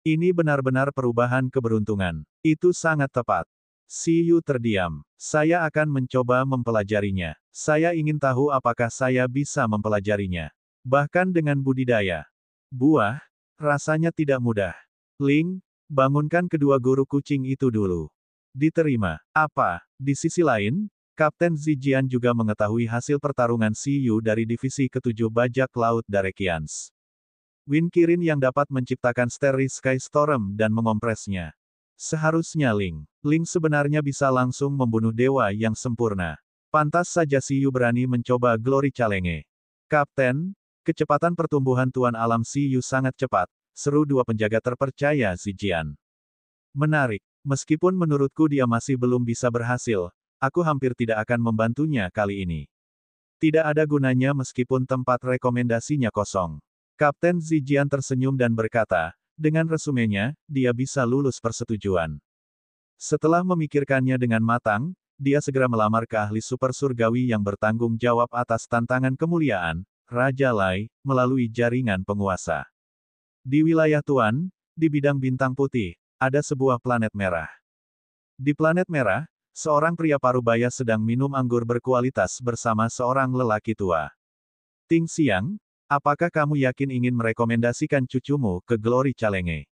Ini benar-benar perubahan keberuntungan. Itu sangat tepat. Siyu terdiam. Saya akan mencoba mempelajarinya. Saya ingin tahu apakah saya bisa mempelajarinya. Bahkan dengan budidaya buah, rasanya tidak mudah. Ling, bangunkan kedua guru kucing itu dulu. Diterima. Apa? Di sisi lain, Kapten Zijian juga mengetahui hasil pertarungan Siyu dari Divisi ke-7 Bajak Laut Darekians. Wind Kirin yang dapat menciptakan Starry Sky Storm dan mengompresnya. Seharusnya Ling sebenarnya bisa langsung membunuh dewa yang sempurna. Pantas saja Siyu berani mencoba Glory Challenge. Kapten, kecepatan pertumbuhan Tuan Alam Siyu sangat cepat, seru dua penjaga terpercaya Zijian. Menarik, meskipun menurutku dia masih belum bisa berhasil, aku hampir tidak akan membantunya kali ini. Tidak ada gunanya meskipun tempat rekomendasinya kosong. Kapten Zijian tersenyum dan berkata, dengan resumenya, dia bisa lulus persetujuan. Setelah memikirkannya dengan matang, dia segera melamar ke ahli super surgawi yang bertanggung jawab atas tantangan kemuliaan, Raja Lai, melalui jaringan penguasa. Di wilayah Tuan, di bidang bintang putih, ada sebuah planet merah. Di planet merah, seorang pria parubaya sedang minum anggur berkualitas bersama seorang lelaki tua. Ting Xiang, apakah kamu yakin ingin merekomendasikan cucumu ke Glory Challenge?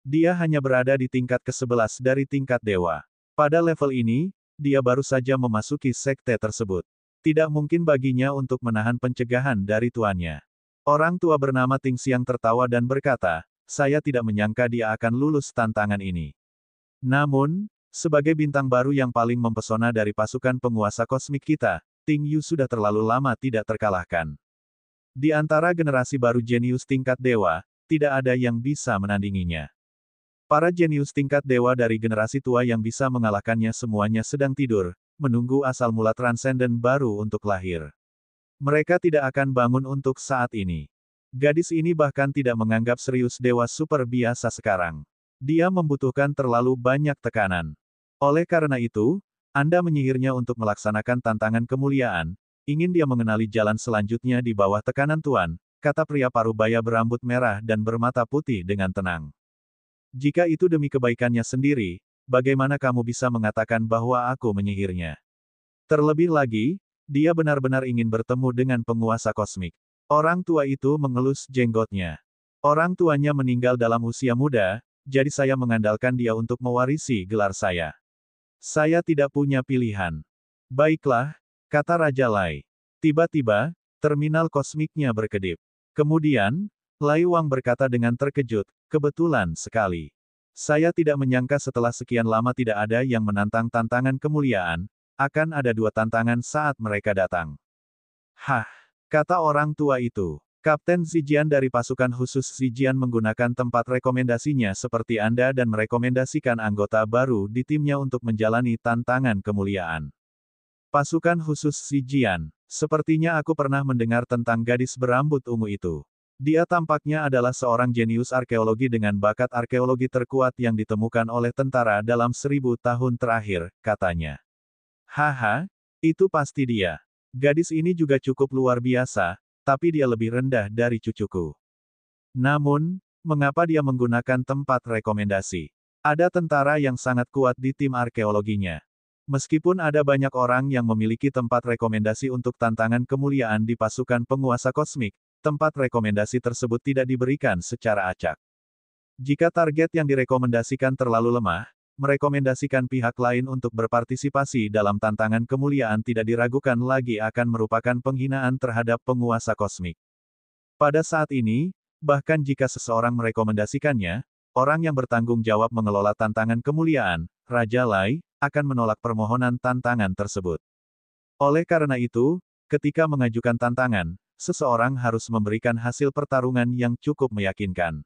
Dia hanya berada di tingkat ke-11 dari tingkat dewa. Pada level ini, dia baru saja memasuki sekte tersebut. Tidak mungkin baginya untuk menahan pencegahan dari tuannya. Orang tua bernama Ting Xiang tertawa dan berkata, saya tidak menyangka dia akan lulus tantangan ini. Namun, sebagai bintang baru yang paling mempesona dari pasukan penguasa kosmik kita, Ting Yu sudah terlalu lama tidak terkalahkan. Di antara generasi baru jenius tingkat dewa, tidak ada yang bisa menandinginya. Para jenius tingkat dewa dari generasi tua yang bisa mengalahkannya semuanya sedang tidur, menunggu asal mula transenden baru untuk lahir. Mereka tidak akan bangun untuk saat ini. Gadis ini bahkan tidak menganggap serius dewa super biasa sekarang. Dia membutuhkan terlalu banyak tekanan. Oleh karena itu, Anda menyihirnya untuk melaksanakan tantangan kemuliaan, ingin dia mengenali jalan selanjutnya di bawah tekanan Tuan, kata pria parubaya berambut merah dan bermata putih dengan tenang. Jika itu demi kebaikannya sendiri, bagaimana kamu bisa mengatakan bahwa aku menyihirnya? Terlebih lagi, dia benar-benar ingin bertemu dengan penguasa kosmik. Orang tua itu mengelus jenggotnya. Orang tuanya meninggal dalam usia muda, jadi saya mengandalkan dia untuk mewarisi gelar saya. Saya tidak punya pilihan. Baiklah, kata Raja Lai. Tiba-tiba, terminal kosmiknya berkedip. Kemudian, Lai Wang berkata dengan terkejut, kebetulan sekali. Saya tidak menyangka setelah sekian lama tidak ada yang menantang tantangan kemuliaan, akan ada dua tantangan saat mereka datang. Hah, kata orang tua itu. Kapten Zijian dari pasukan khusus Zijian menggunakan tempat rekomendasinya seperti Anda dan merekomendasikan anggota baru di timnya untuk menjalani tantangan kemuliaan. Pasukan khusus Zijian. Sepertinya aku pernah mendengar tentang gadis berambut ungu itu. Dia tampaknya adalah seorang jenius arkeologi dengan bakat arkeologi terkuat yang ditemukan oleh tentara dalam 1000 tahun terakhir, katanya. Haha, itu pasti dia. Gadis ini juga cukup luar biasa, tapi dia lebih rendah dari cucuku. Namun, mengapa dia menggunakan tempat rekomendasi? Ada tentara yang sangat kuat di tim arkeologinya. Meskipun ada banyak orang yang memiliki tempat rekomendasi untuk tantangan kemuliaan di pasukan penguasa kosmik, tempat rekomendasi tersebut tidak diberikan secara acak. Jika target yang direkomendasikan terlalu lemah, merekomendasikan pihak lain untuk berpartisipasi dalam tantangan kemuliaan tidak diragukan lagi akan merupakan penghinaan terhadap penguasa kosmik. Pada saat ini, bahkan jika seseorang merekomendasikannya, orang yang bertanggung jawab mengelola tantangan kemuliaan, Raja Lai, akan menolak permohonan tantangan tersebut. Oleh karena itu, ketika mengajukan tantangan, seseorang harus memberikan hasil pertarungan yang cukup meyakinkan.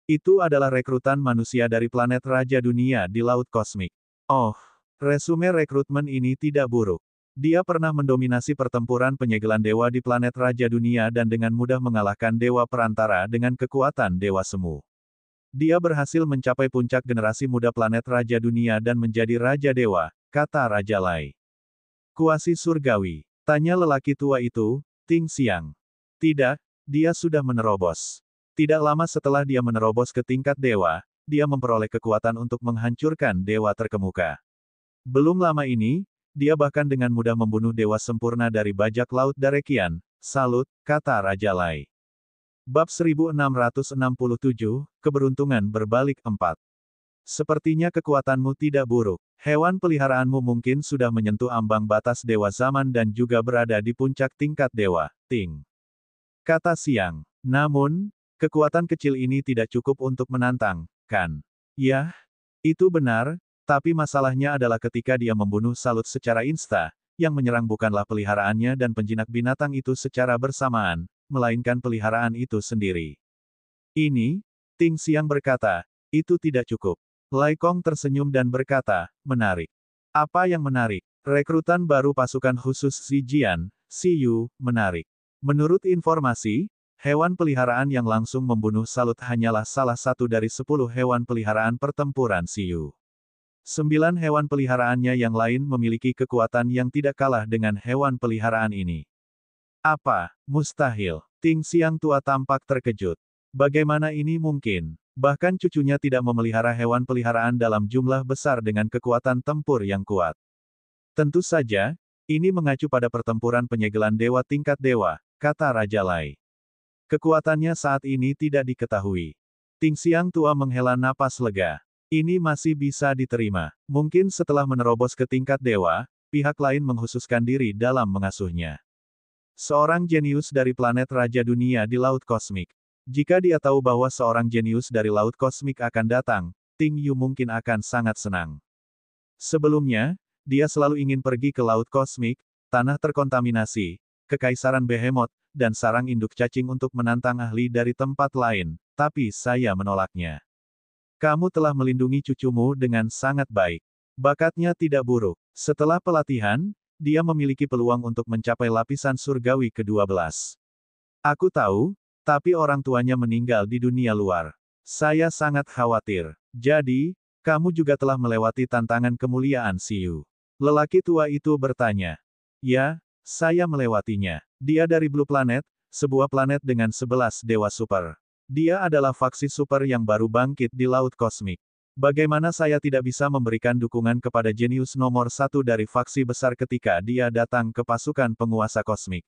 Itu adalah rekrutan manusia dari planet Raja Dunia di Laut Kosmik. Oh, resume rekrutmen ini tidak buruk. Dia pernah mendominasi pertempuran penyegelan dewa di planet Raja Dunia dan dengan mudah mengalahkan dewa perantara dengan kekuatan dewa semu. Dia berhasil mencapai puncak generasi muda planet Raja Dunia dan menjadi Raja Dewa, kata Raja Lai. Kuasi surgawi, tanya lelaki tua itu, Ting Xiang. Tidak, dia sudah menerobos. Tidak lama setelah dia menerobos ke tingkat dewa, dia memperoleh kekuatan untuk menghancurkan dewa terkemuka. Belum lama ini, dia bahkan dengan mudah membunuh dewa sempurna dari bajak laut Darekian. Salut, kata Raja Lai. Bab 1667, Keberuntungan berbalik 4. Sepertinya kekuatanmu tidak buruk. Hewan peliharaanmu mungkin sudah menyentuh ambang batas dewa zaman dan juga berada di puncak tingkat dewa, Ting. Kata Xiang. Namun, kekuatan kecil ini tidak cukup untuk menantang, kan? Ya, itu benar, tapi masalahnya adalah ketika dia membunuh Salut secara insta, yang menyerang bukanlah peliharaannya dan penjinak binatang itu secara bersamaan, melainkan peliharaan itu sendiri. Ini, Ting Xiang berkata, itu tidak cukup. Lai Kong tersenyum dan berkata, menarik. Apa yang menarik? Rekrutan baru pasukan khusus Zijian, Yu, menarik. Menurut informasi, hewan peliharaan yang langsung membunuh Salut hanyalah salah satu dari 10 hewan peliharaan pertempuran Yu. 9 hewan peliharaannya yang lain memiliki kekuatan yang tidak kalah dengan hewan peliharaan ini. Apa? Mustahil. Ting Xiang tua tampak terkejut. Bagaimana ini mungkin? Bahkan cucunya tidak memelihara hewan peliharaan dalam jumlah besar dengan kekuatan tempur yang kuat. Tentu saja, ini mengacu pada pertempuran penyegelan dewa tingkat dewa, kata Raja Lai. Kekuatannya saat ini tidak diketahui. Ting Xiang tua menghela napas lega. Ini masih bisa diterima. Mungkin setelah menerobos ke tingkat dewa, pihak lain menghususkan diri dalam mengasuhnya. Seorang jenius dari planet Raja Dunia di Laut Kosmik. Jika dia tahu bahwa seorang jenius dari Laut Kosmik akan datang, Ting Yu mungkin akan sangat senang. Sebelumnya, dia selalu ingin pergi ke Laut Kosmik, tanah terkontaminasi, Kekaisaran Behemoth, dan sarang induk cacing untuk menantang ahli dari tempat lain, tapi saya menolaknya. Kamu telah melindungi cucumu dengan sangat baik. Bakatnya tidak buruk. Setelah pelatihan, dia memiliki peluang untuk mencapai lapisan surgawi ke-12. Aku tahu, tapi orang tuanya meninggal di dunia luar. Saya sangat khawatir. Jadi, kamu juga telah melewati tantangan kemuliaan Yu. Lelaki tua itu bertanya. Ya, saya melewatinya. Dia dari Blue Planet, sebuah planet dengan 11 dewa super. Dia adalah faksi super yang baru bangkit di Laut Kosmik. Bagaimana saya tidak bisa memberikan dukungan kepada jenius nomor 1 dari faksi besar ketika dia datang ke pasukan penguasa kosmik?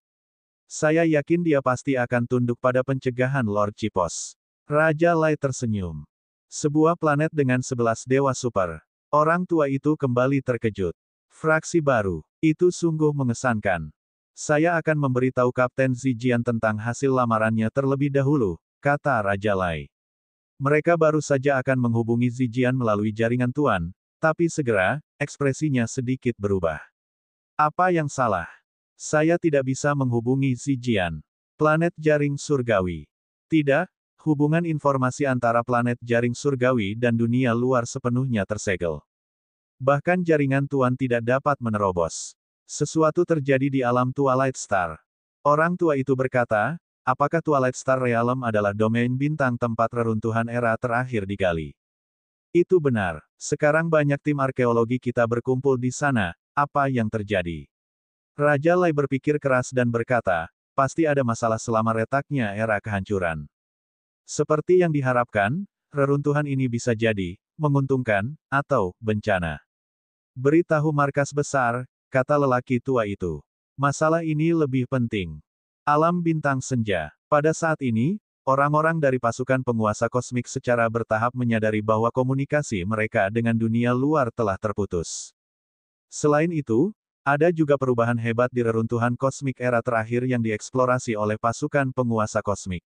Saya yakin dia pasti akan tunduk pada pencegahan Lord Chipos. Raja Lai tersenyum. Sebuah planet dengan 11 dewa super. Orang tua itu kembali terkejut. Fraksi baru. Itu sungguh mengesankan. Saya akan memberitahu Kapten Zijian tentang hasil lamarannya terlebih dahulu, kata Raja Lai. Mereka baru saja akan menghubungi Zijian melalui jaringan Tuan, tapi segera, ekspresinya sedikit berubah. Apa yang salah? Saya tidak bisa menghubungi Zijian. Planet jaring surgawi. Tidak, hubungan informasi antara planet jaring surgawi dan dunia luar sepenuhnya tersegel. Bahkan jaringan Tuan tidak dapat menerobos. Sesuatu terjadi di alam Twilight Star. Orang tua itu berkata, apakah Twilight Star Realm adalah domain bintang tempat reruntuhan era terakhir digali? Itu benar. Sekarang banyak tim arkeologi kita berkumpul di sana. Apa yang terjadi? Raja Lai berpikir keras dan berkata, pasti ada masalah selama retaknya era kehancuran. Seperti yang diharapkan, reruntuhan ini bisa jadi menguntungkan atau bencana. Beritahu markas besar, kata lelaki tua itu. Masalah ini lebih penting. Alam bintang senja. Pada saat ini, orang-orang dari pasukan penguasa kosmik secara bertahap menyadari bahwa komunikasi mereka dengan dunia luar telah terputus. Selain itu, ada juga perubahan hebat di reruntuhan kosmik era terakhir yang dieksplorasi oleh pasukan penguasa kosmik.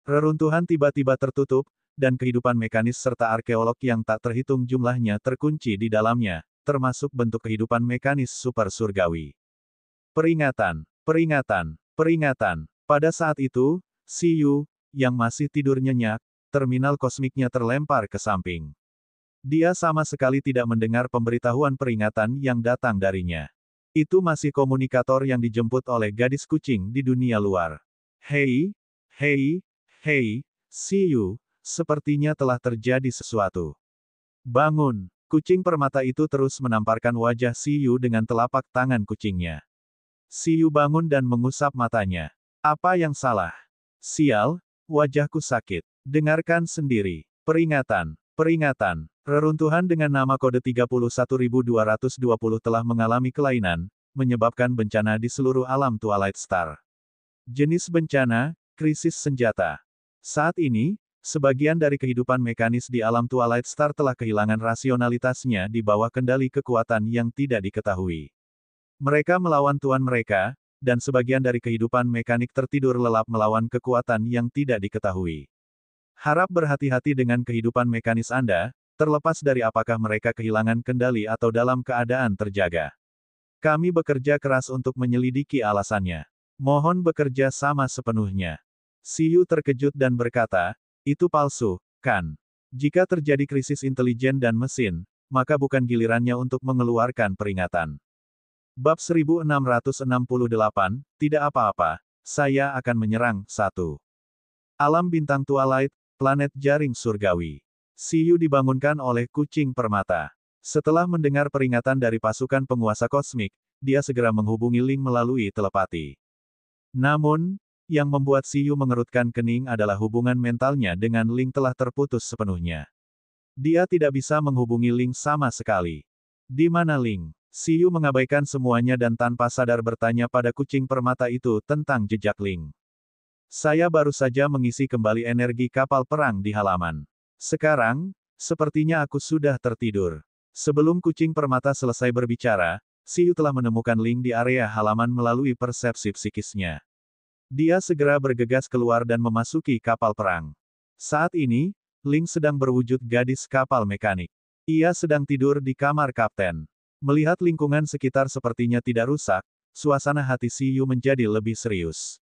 Reruntuhan tiba-tiba tertutup, dan kehidupan mekanis serta arkeolog yang tak terhitung jumlahnya terkunci di dalamnya, termasuk bentuk kehidupan mekanis super surgawi. Peringatan, peringatan, peringatan. Pada saat itu, Yu, yang masih tidur nyenyak, terminal kosmiknya terlempar ke samping. Dia sama sekali tidak mendengar pemberitahuan peringatan yang datang darinya. Itu masih komunikator yang dijemput oleh gadis kucing di dunia luar. Hei, hei, hei, see you, sepertinya telah terjadi sesuatu. Bangun, kucing permata itu terus menamparkan wajah Siyu dengan telapak tangan kucingnya. Siyu bangun dan mengusap matanya. Apa yang salah? Sial, wajahku sakit. Dengarkan sendiri. Peringatan, peringatan. Reruntuhan dengan nama kode 31220 telah mengalami kelainan, menyebabkan bencana di seluruh alam Twilight Star. Jenis bencana, krisis senjata. Saat ini, sebagian dari kehidupan mekanis di alam Twilight Star telah kehilangan rasionalitasnya di bawah kendali kekuatan yang tidak diketahui. Mereka melawan tuan mereka, dan sebagian dari kehidupan mekanik tertidur lelap melawan kekuatan yang tidak diketahui. Harap berhati-hati dengan kehidupan mekanis Anda, terlepas dari apakah mereka kehilangan kendali atau dalam keadaan terjaga. Kami bekerja keras untuk menyelidiki alasannya. Mohon bekerja sama sepenuhnya. Siyu terkejut dan berkata, itu palsu, kan? Jika terjadi krisis intelijen dan mesin, maka bukan gilirannya untuk mengeluarkan peringatan. Bab 1668, tidak apa-apa, saya akan menyerang. 1. Alam bintang Twilight, planet jaring surgawi. Siyu dibangunkan oleh kucing permata. Setelah mendengar peringatan dari pasukan penguasa kosmik, dia segera menghubungi Ling melalui telepati. Namun, yang membuat Siyu mengerutkan kening adalah hubungan mentalnya dengan Ling telah terputus sepenuhnya. Dia tidak bisa menghubungi Ling sama sekali. Di mana Ling? Siyu mengabaikan semuanya dan tanpa sadar bertanya pada kucing permata itu tentang jejak Ling. Saya baru saja mengisi kembali energi kapal perang di halaman. Sekarang, sepertinya aku sudah tertidur. Sebelum kucing permata selesai berbicara, Siyu telah menemukan Ling di area halaman melalui persepsi psikisnya. Dia segera bergegas keluar dan memasuki kapal perang. Saat ini, Ling sedang berwujud gadis kapal mekanik. Ia sedang tidur di kamar kapten. Melihat lingkungan sekitar sepertinya tidak rusak, suasana hati Siyu menjadi lebih serius.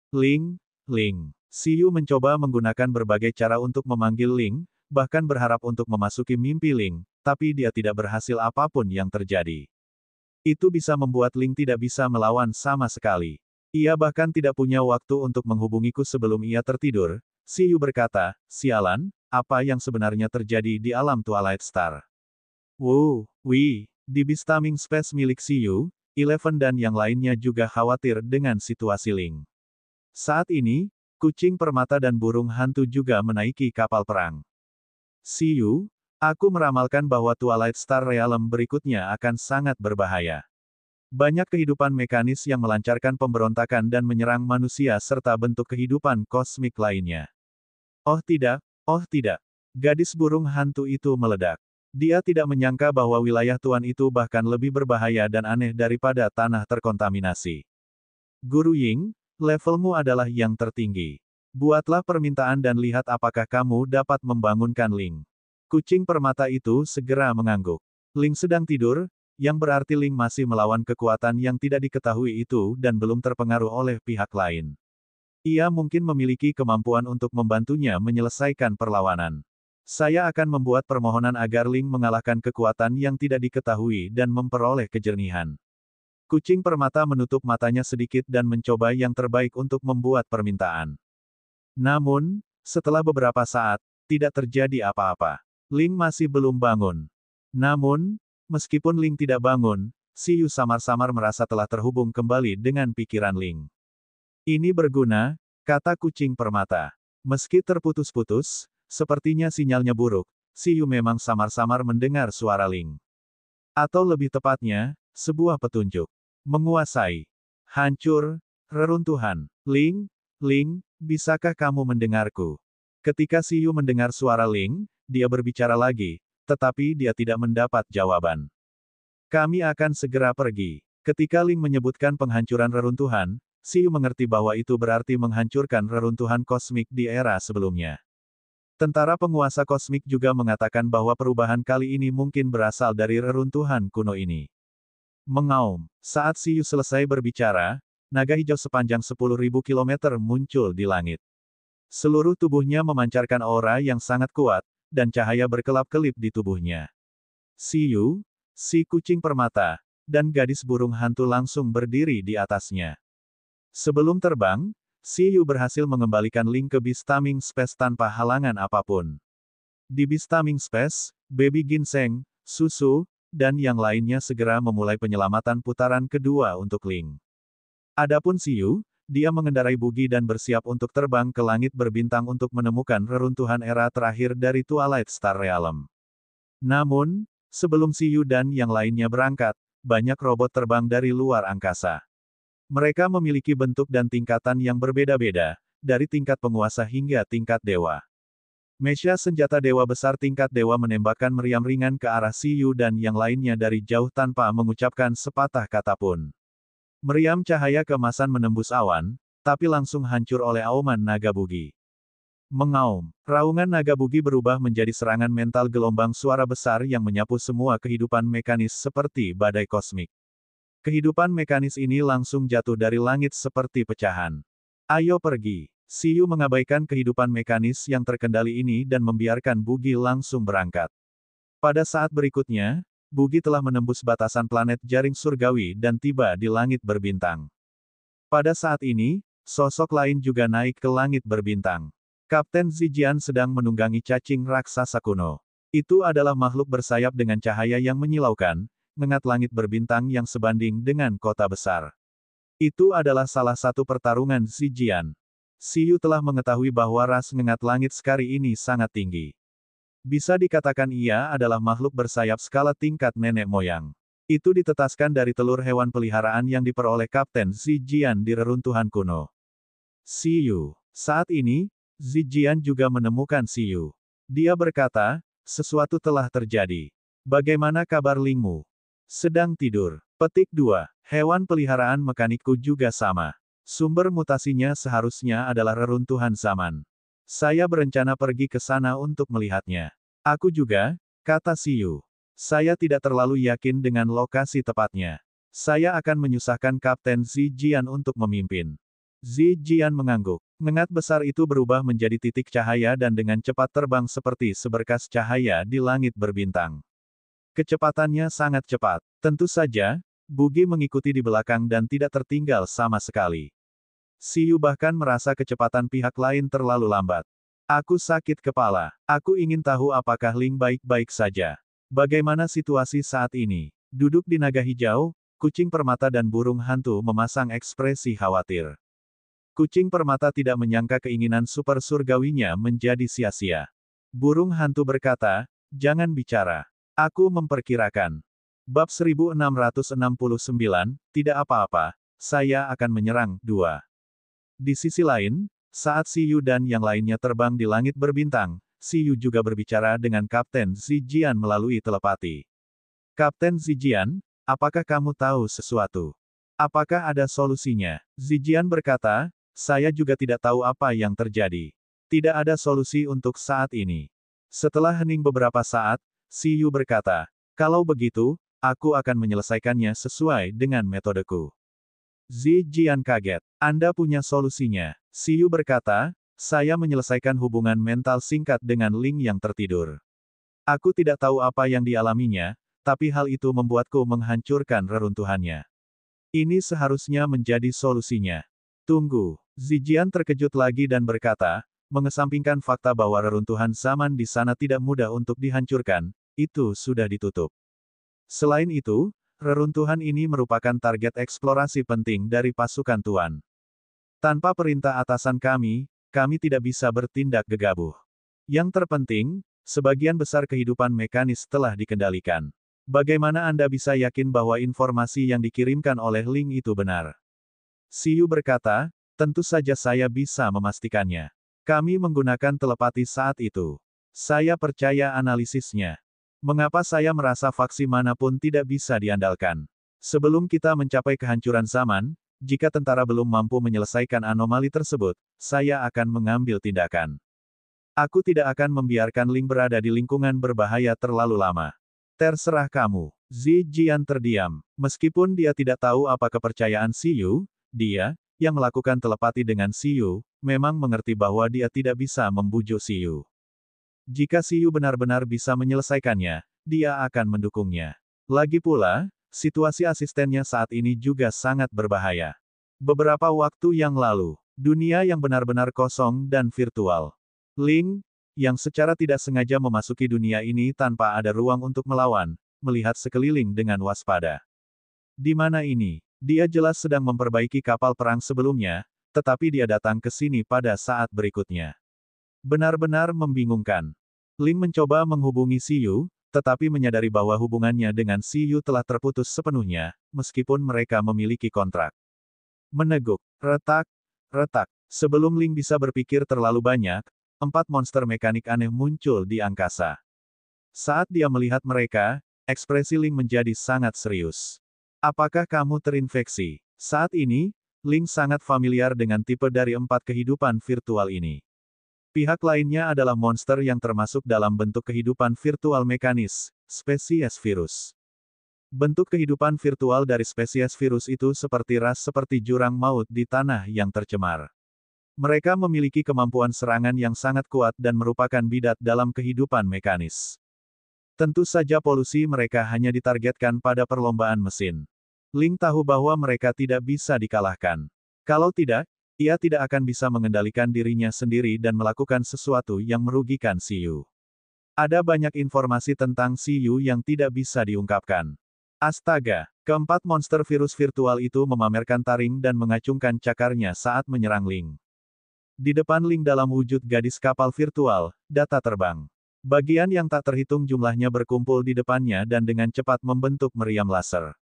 Ling, Ling. Siyu mencoba menggunakan berbagai cara untuk memanggil Ling, bahkan berharap untuk memasuki mimpi Ling, tapi dia tidak berhasil apapun yang terjadi. Itu bisa membuat Ling tidak bisa melawan sama sekali. Ia bahkan tidak punya waktu untuk menghubungiku sebelum ia tertidur. Siyu berkata, sialan, apa yang sebenarnya terjadi di alam Twilight Star? Di Bistaming Space milik Siyu, Eleven dan yang lainnya juga khawatir dengan situasi Ling. Saat ini, kucing permata dan burung hantu juga menaiki kapal perang. Siyu, aku meramalkan bahwa Twilight Star Realm berikutnya akan sangat berbahaya. Banyak kehidupan mekanis yang melancarkan pemberontakan dan menyerang manusia serta bentuk kehidupan kosmik lainnya. Oh tidak, gadis burung hantu itu meledak. Dia tidak menyangka bahwa wilayah tuan itu bahkan lebih berbahaya dan aneh daripada tanah terkontaminasi. Guru Ying, levelmu adalah yang tertinggi. Buatlah permintaan dan lihat apakah kamu dapat membangunkan Ling. Kucing permata itu segera mengangguk. Ling sedang tidur, yang berarti Ling masih melawan kekuatan yang tidak diketahui itu dan belum terpengaruh oleh pihak lain. Ia mungkin memiliki kemampuan untuk membantunya menyelesaikan perlawanan. Saya akan membuat permohonan agar Ling mengalahkan kekuatan yang tidak diketahui dan memperoleh kejernihan. Kucing permata menutup matanya sedikit dan mencoba yang terbaik untuk membuat permintaan. Namun, setelah beberapa saat, tidak terjadi apa-apa. Ling masih belum bangun. Namun, meskipun Ling tidak bangun, Siyu samar-samar merasa telah terhubung kembali dengan pikiran Ling. Ini berguna, kata kucing permata. Meski terputus-putus, sepertinya sinyalnya buruk, Siyu memang samar-samar mendengar suara Ling. Atau lebih tepatnya, sebuah petunjuk. Menguasai. Hancur. Reruntuhan. Ling, bisakah kamu mendengarku? Ketika Siyu mendengar suara Ling, dia berbicara lagi, tetapi dia tidak mendapat jawaban. Kami akan segera pergi. Ketika Ling menyebutkan penghancuran reruntuhan, Siyu mengerti bahwa itu berarti menghancurkan reruntuhan kosmik di era sebelumnya. Tentara penguasa kosmik juga mengatakan bahwa perubahan kali ini mungkin berasal dari reruntuhan kuno ini. Mengaum. Saat Siyu selesai berbicara, naga hijau sepanjang 10.000 km muncul di langit. Seluruh tubuhnya memancarkan aura yang sangat kuat, dan cahaya berkelap-kelip di tubuhnya. Xiyu, si kucing permata, dan gadis burung hantu langsung berdiri di atasnya. Sebelum terbang, Xiyu berhasil mengembalikan Ling ke Beastaming Space tanpa halangan apapun. Di Beastaming Space, Baby Ginseng, Susu, dan yang lainnya segera memulai penyelamatan putaran kedua untuk Ling. Adapun Xiyu, dia mengendarai bugi dan bersiap untuk terbang ke langit berbintang untuk menemukan reruntuhan era terakhir dari Twilight Star Realm. Namun, sebelum Xiyu dan yang lainnya berangkat, banyak robot terbang dari luar angkasa. Mereka memiliki bentuk dan tingkatan yang berbeda-beda, dari tingkat penguasa hingga tingkat dewa. Mesya senjata dewa besar tingkat dewa menembakkan meriam ringan ke arah Xiyu dan yang lainnya dari jauh tanpa mengucapkan sepatah kata pun. Meriam cahaya keemasan menembus awan, tapi langsung hancur oleh auman naga bugi. Mengaum, raungan naga bugi berubah menjadi serangan mental gelombang suara besar yang menyapu semua kehidupan mekanis seperti badai kosmik. Kehidupan mekanis ini langsung jatuh dari langit seperti pecahan. Ayo pergi. Xiyu mengabaikan kehidupan mekanis yang terkendali ini dan membiarkan bugi langsung berangkat. Pada saat berikutnya, bugi telah menembus batasan planet jaring surgawi dan tiba di langit berbintang. Pada saat ini, sosok lain juga naik ke langit berbintang. Kapten Zijian sedang menunggangi cacing raksasa kuno. Itu adalah makhluk bersayap dengan cahaya yang menyilaukan, mengat langit berbintang yang sebanding dengan kota besar. Itu adalah salah satu pertarungan Zijian. Xiyu telah mengetahui bahwa ras ngengat langit sekali ini sangat tinggi. Bisa dikatakan ia adalah makhluk bersayap skala tingkat nenek moyang. Itu ditetaskan dari telur hewan peliharaan yang diperoleh Kapten Zijian di reruntuhan kuno. Xiyu. Saat ini, Zijian juga menemukan Xiyu. Dia berkata, sesuatu telah terjadi. Bagaimana kabar Lingmu? Sedang tidur. Petik 2. Hewan peliharaan mekanikku juga sama. Sumber mutasinya seharusnya adalah reruntuhan zaman. Saya berencana pergi ke sana untuk melihatnya. Aku juga, kata Xiyu. Saya tidak terlalu yakin dengan lokasi tepatnya. Saya akan menyusahkan Kapten Zijian untuk memimpin. Zijian mengangguk. Ngengat besar itu berubah menjadi titik cahaya dan dengan cepat terbang seperti seberkas cahaya di langit berbintang. Kecepatannya sangat cepat. Tentu saja, bugi mengikuti di belakang dan tidak tertinggal sama sekali. Xiyu bahkan merasa kecepatan pihak lain terlalu lambat. Aku sakit kepala. Aku ingin tahu apakah Ling baik-baik saja. Bagaimana situasi saat ini? Duduk di naga hijau, kucing permata dan burung hantu memasang ekspresi khawatir. Kucing permata tidak menyangka keinginan super surgawinya menjadi sia-sia. Burung hantu berkata, jangan bicara. Aku memperkirakan. Bab 1669, tidak apa-apa, saya akan menyerang. 2. Di sisi lain, saat Xiyu dan yang lainnya terbang di langit berbintang, Xiyu juga berbicara dengan Kapten Zijian melalui telepati. Kapten Zijian, apakah kamu tahu sesuatu? Apakah ada solusinya? Zijian berkata, saya juga tidak tahu apa yang terjadi. Tidak ada solusi untuk saat ini. Setelah hening beberapa saat, Xiyu berkata, kalau begitu, aku akan menyelesaikannya sesuai dengan metodeku. Zijian kaget. Anda punya solusinya. Xiyu berkata, saya menyelesaikan hubungan mental singkat dengan Ling yang tertidur. Aku tidak tahu apa yang dialaminya, tapi hal itu membuatku menghancurkan reruntuhannya. Ini seharusnya menjadi solusinya. Tunggu. Zijian terkejut lagi dan berkata, mengesampingkan fakta bahwa reruntuhan zaman di sana tidak mudah untuk dihancurkan, itu sudah ditutup. Selain itu, reruntuhan ini merupakan target eksplorasi penting dari pasukan Tuan. Tanpa perintah atasan kami tidak bisa bertindak gegabah. Yang terpenting, sebagian besar kehidupan mekanis telah dikendalikan. Bagaimana Anda bisa yakin bahwa informasi yang dikirimkan oleh Ling itu benar? Xiyu berkata, tentu saja saya bisa memastikannya. Kami menggunakan telepati saat itu. Saya percaya analisisnya. Mengapa saya merasa faksi manapun tidak bisa diandalkan? Sebelum kita mencapai kehancuran zaman, jika tentara belum mampu menyelesaikan anomali tersebut, saya akan mengambil tindakan. Aku tidak akan membiarkan Ling berada di lingkungan berbahaya terlalu lama. Terserah kamu. Zijian terdiam. Meskipun dia tidak tahu apa kepercayaan Xiyu, dia, yang melakukan telepati dengan Xiyu, memang mengerti bahwa dia tidak bisa membujuk Siyu. Jika Siyu benar-benar bisa menyelesaikannya, dia akan mendukungnya. Lagi pula, situasi asistennya saat ini juga sangat berbahaya. Beberapa waktu yang lalu, dunia yang benar-benar kosong dan virtual. Ling, yang secara tidak sengaja memasuki dunia ini tanpa ada ruang untuk melawan, melihat sekeliling dengan waspada. Di mana ini? Dia jelas sedang memperbaiki kapal perang sebelumnya, tetapi dia datang ke sini pada saat berikutnya. Benar-benar membingungkan. Ling mencoba menghubungi Siyu, tetapi menyadari bahwa hubungannya dengan Siyu telah terputus sepenuhnya, meskipun mereka memiliki kontrak. Meneguk, retak, retak. Sebelum Ling bisa berpikir terlalu banyak, 4 monster mekanik aneh muncul di angkasa. Saat dia melihat mereka, ekspresi Ling menjadi sangat serius. Apakah kamu terinfeksi? Saat ini, Ling sangat familiar dengan tipe dari 4 kehidupan virtual ini. Pihak lainnya adalah monster yang termasuk dalam bentuk kehidupan virtual mekanis, spesies virus. Bentuk kehidupan virtual dari spesies virus itu seperti ras seperti jurang maut di tanah yang tercemar. Mereka memiliki kemampuan serangan yang sangat kuat dan merupakan bidat dalam kehidupan mekanis. Tentu saja polusi mereka hanya ditargetkan pada perlombaan mesin. Ling tahu bahwa mereka tidak bisa dikalahkan. Kalau tidak, ia tidak akan bisa mengendalikan dirinya sendiri dan melakukan sesuatu yang merugikan Siyu. Ada banyak informasi tentang Siyu yang tidak bisa diungkapkan. Astaga, keempat monster virus virtual itu memamerkan taring dan mengacungkan cakarnya saat menyerang Ling. Di depan Ling dalam wujud gadis kapal virtual, data terbang. Bagian yang tak terhitung jumlahnya berkumpul di depannya dan dengan cepat membentuk meriam laser.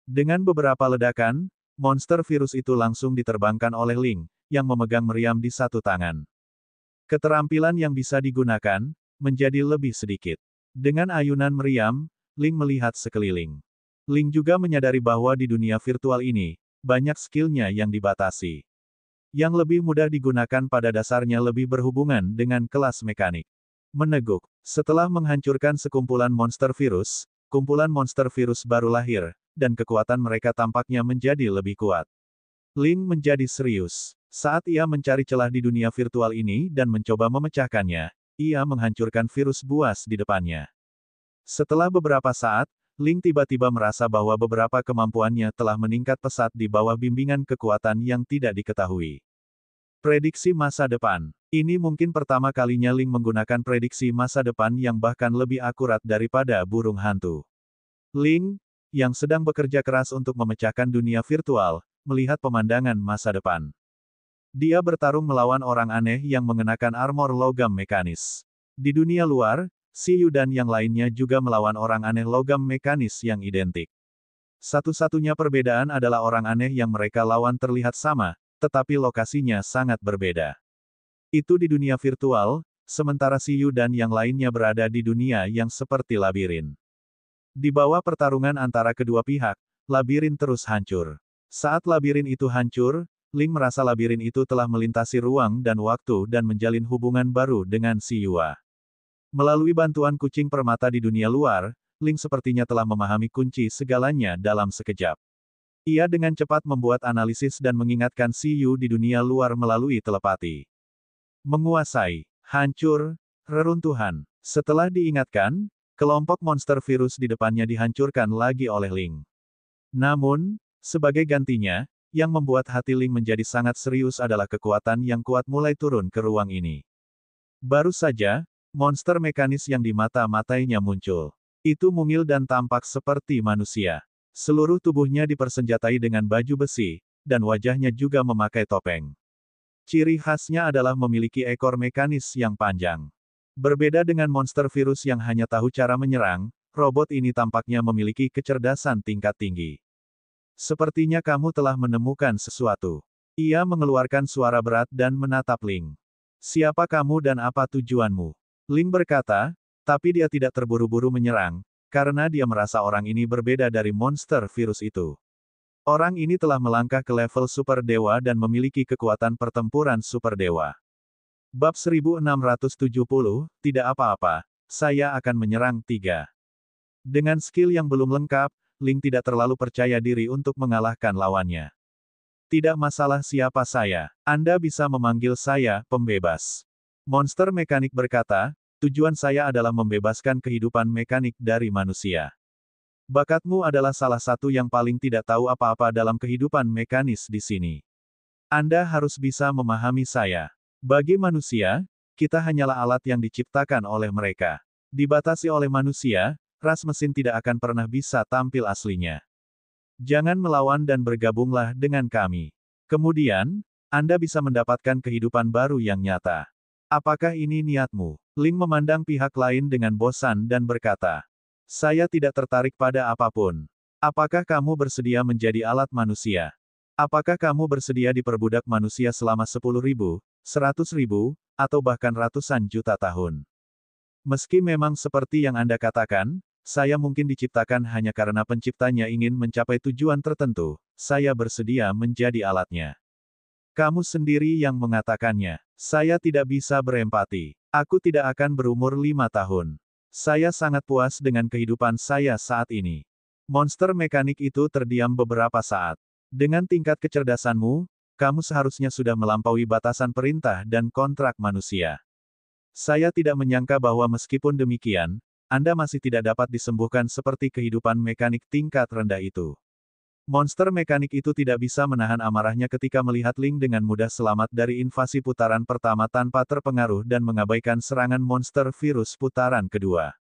Dengan beberapa ledakan, monster virus itu langsung diterbangkan oleh Ling, yang memegang meriam di satu tangan. Keterampilan yang bisa digunakan, menjadi lebih sedikit. Dengan ayunan meriam, Ling melihat sekeliling. Ling juga menyadari bahwa di dunia virtual ini, banyak skillnya yang dibatasi. Yang lebih mudah digunakan pada dasarnya lebih berhubungan dengan kelas mekanik. Meneguk. Setelah menghancurkan sekumpulan monster virus, kumpulan monster virus baru lahir, dan kekuatan mereka tampaknya menjadi lebih kuat. Ling menjadi serius. Saat ia mencari celah di dunia virtual ini dan mencoba memecahkannya, ia menghancurkan virus buas di depannya. Setelah beberapa saat, Ling tiba-tiba merasa bahwa beberapa kemampuannya telah meningkat pesat di bawah bimbingan kekuatan yang tidak diketahui. Prediksi masa depan. Ini mungkin pertama kalinya Ling menggunakan prediksi masa depan yang bahkan lebih akurat daripada burung hantu. Ling, yang sedang bekerja keras untuk memecahkan dunia virtual, melihat pemandangan masa depan. Dia bertarung melawan orang aneh yang mengenakan armor logam mekanis. Di dunia luar, Siyu dan yang lainnya juga melawan orang aneh logam mekanis yang identik. Satu-satunya perbedaan adalah orang aneh yang mereka lawan terlihat sama, tetapi lokasinya sangat berbeda. Itu di dunia virtual, sementara Siyu dan yang lainnya berada di dunia yang seperti labirin. Di bawah pertarungan antara kedua pihak, labirin terus hancur. Saat labirin itu hancur, Ling merasa labirin itu telah melintasi ruang dan waktu dan menjalin hubungan baru dengan Siyua. Melalui bantuan kucing permata di dunia luar, Ling sepertinya telah memahami kunci segalanya dalam sekejap. Ia dengan cepat membuat analisis dan mengingatkan Siyu di dunia luar melalui telepati. Menguasai, hancur, reruntuhan. Setelah diingatkan, kelompok monster virus di depannya dihancurkan lagi oleh Ling. Namun, sebagai gantinya, yang membuat hati Ling menjadi sangat serius adalah kekuatan yang kuat mulai turun ke ruang ini. Baru saja, monster mekanis yang di mata-matainya muncul. Itu mungil dan tampak seperti manusia. Seluruh tubuhnya dipersenjatai dengan baju besi, dan wajahnya juga memakai topeng. Ciri khasnya adalah memiliki ekor mekanis yang panjang. Berbeda dengan monster virus yang hanya tahu cara menyerang, robot ini tampaknya memiliki kecerdasan tingkat tinggi. Sepertinya kamu telah menemukan sesuatu. Ia mengeluarkan suara berat dan menatap Ling. Siapa kamu dan apa tujuanmu? Ling berkata, tapi dia tidak terburu-buru menyerang, karena dia merasa orang ini berbeda dari monster virus itu. Orang ini telah melangkah ke level super dewa dan memiliki kekuatan pertempuran super dewa. Bab 1670, tidak apa-apa, saya akan menyerang 3. Dengan skill yang belum lengkap, Ling tidak terlalu percaya diri untuk mengalahkan lawannya. Tidak masalah siapa saya. Anda bisa memanggil saya pembebas. Monster mekanik berkata, tujuan saya adalah membebaskan kehidupan mekanik dari manusia. Bakatmu adalah salah satu yang paling tidak tahu apa-apa dalam kehidupan mekanis di sini. Anda harus bisa memahami saya. Bagi manusia, kita hanyalah alat yang diciptakan oleh mereka. Dibatasi oleh manusia, ras mesin tidak akan pernah bisa tampil aslinya. Jangan melawan dan bergabunglah dengan kami. Kemudian, Anda bisa mendapatkan kehidupan baru yang nyata. Apakah ini niatmu? Ling memandang pihak lain dengan bosan dan berkata, saya tidak tertarik pada apapun. Apakah kamu bersedia menjadi alat manusia? Apakah kamu bersedia diperbudak manusia selama 10.000, 100.000, atau bahkan ratusan juta tahun? Meski memang seperti yang Anda katakan, saya mungkin diciptakan hanya karena penciptanya ingin mencapai tujuan tertentu, saya bersedia menjadi alatnya. Kamu sendiri yang mengatakannya. Saya tidak bisa berempati. Aku tidak akan berumur 5 tahun. Saya sangat puas dengan kehidupan saya saat ini. Monster mekanik itu terdiam beberapa saat. Dengan tingkat kecerdasanmu, kamu seharusnya sudah melampaui batasan perintah dan kontrak manusia. Saya tidak menyangka bahwa meskipun demikian, Anda masih tidak dapat disembuhkan seperti kehidupan mekanik tingkat rendah itu. Monster mekanik itu tidak bisa menahan amarahnya ketika melihat Ling dengan mudah selamat dari invasi putaran pertama tanpa terpengaruh dan mengabaikan serangan monster virus putaran kedua.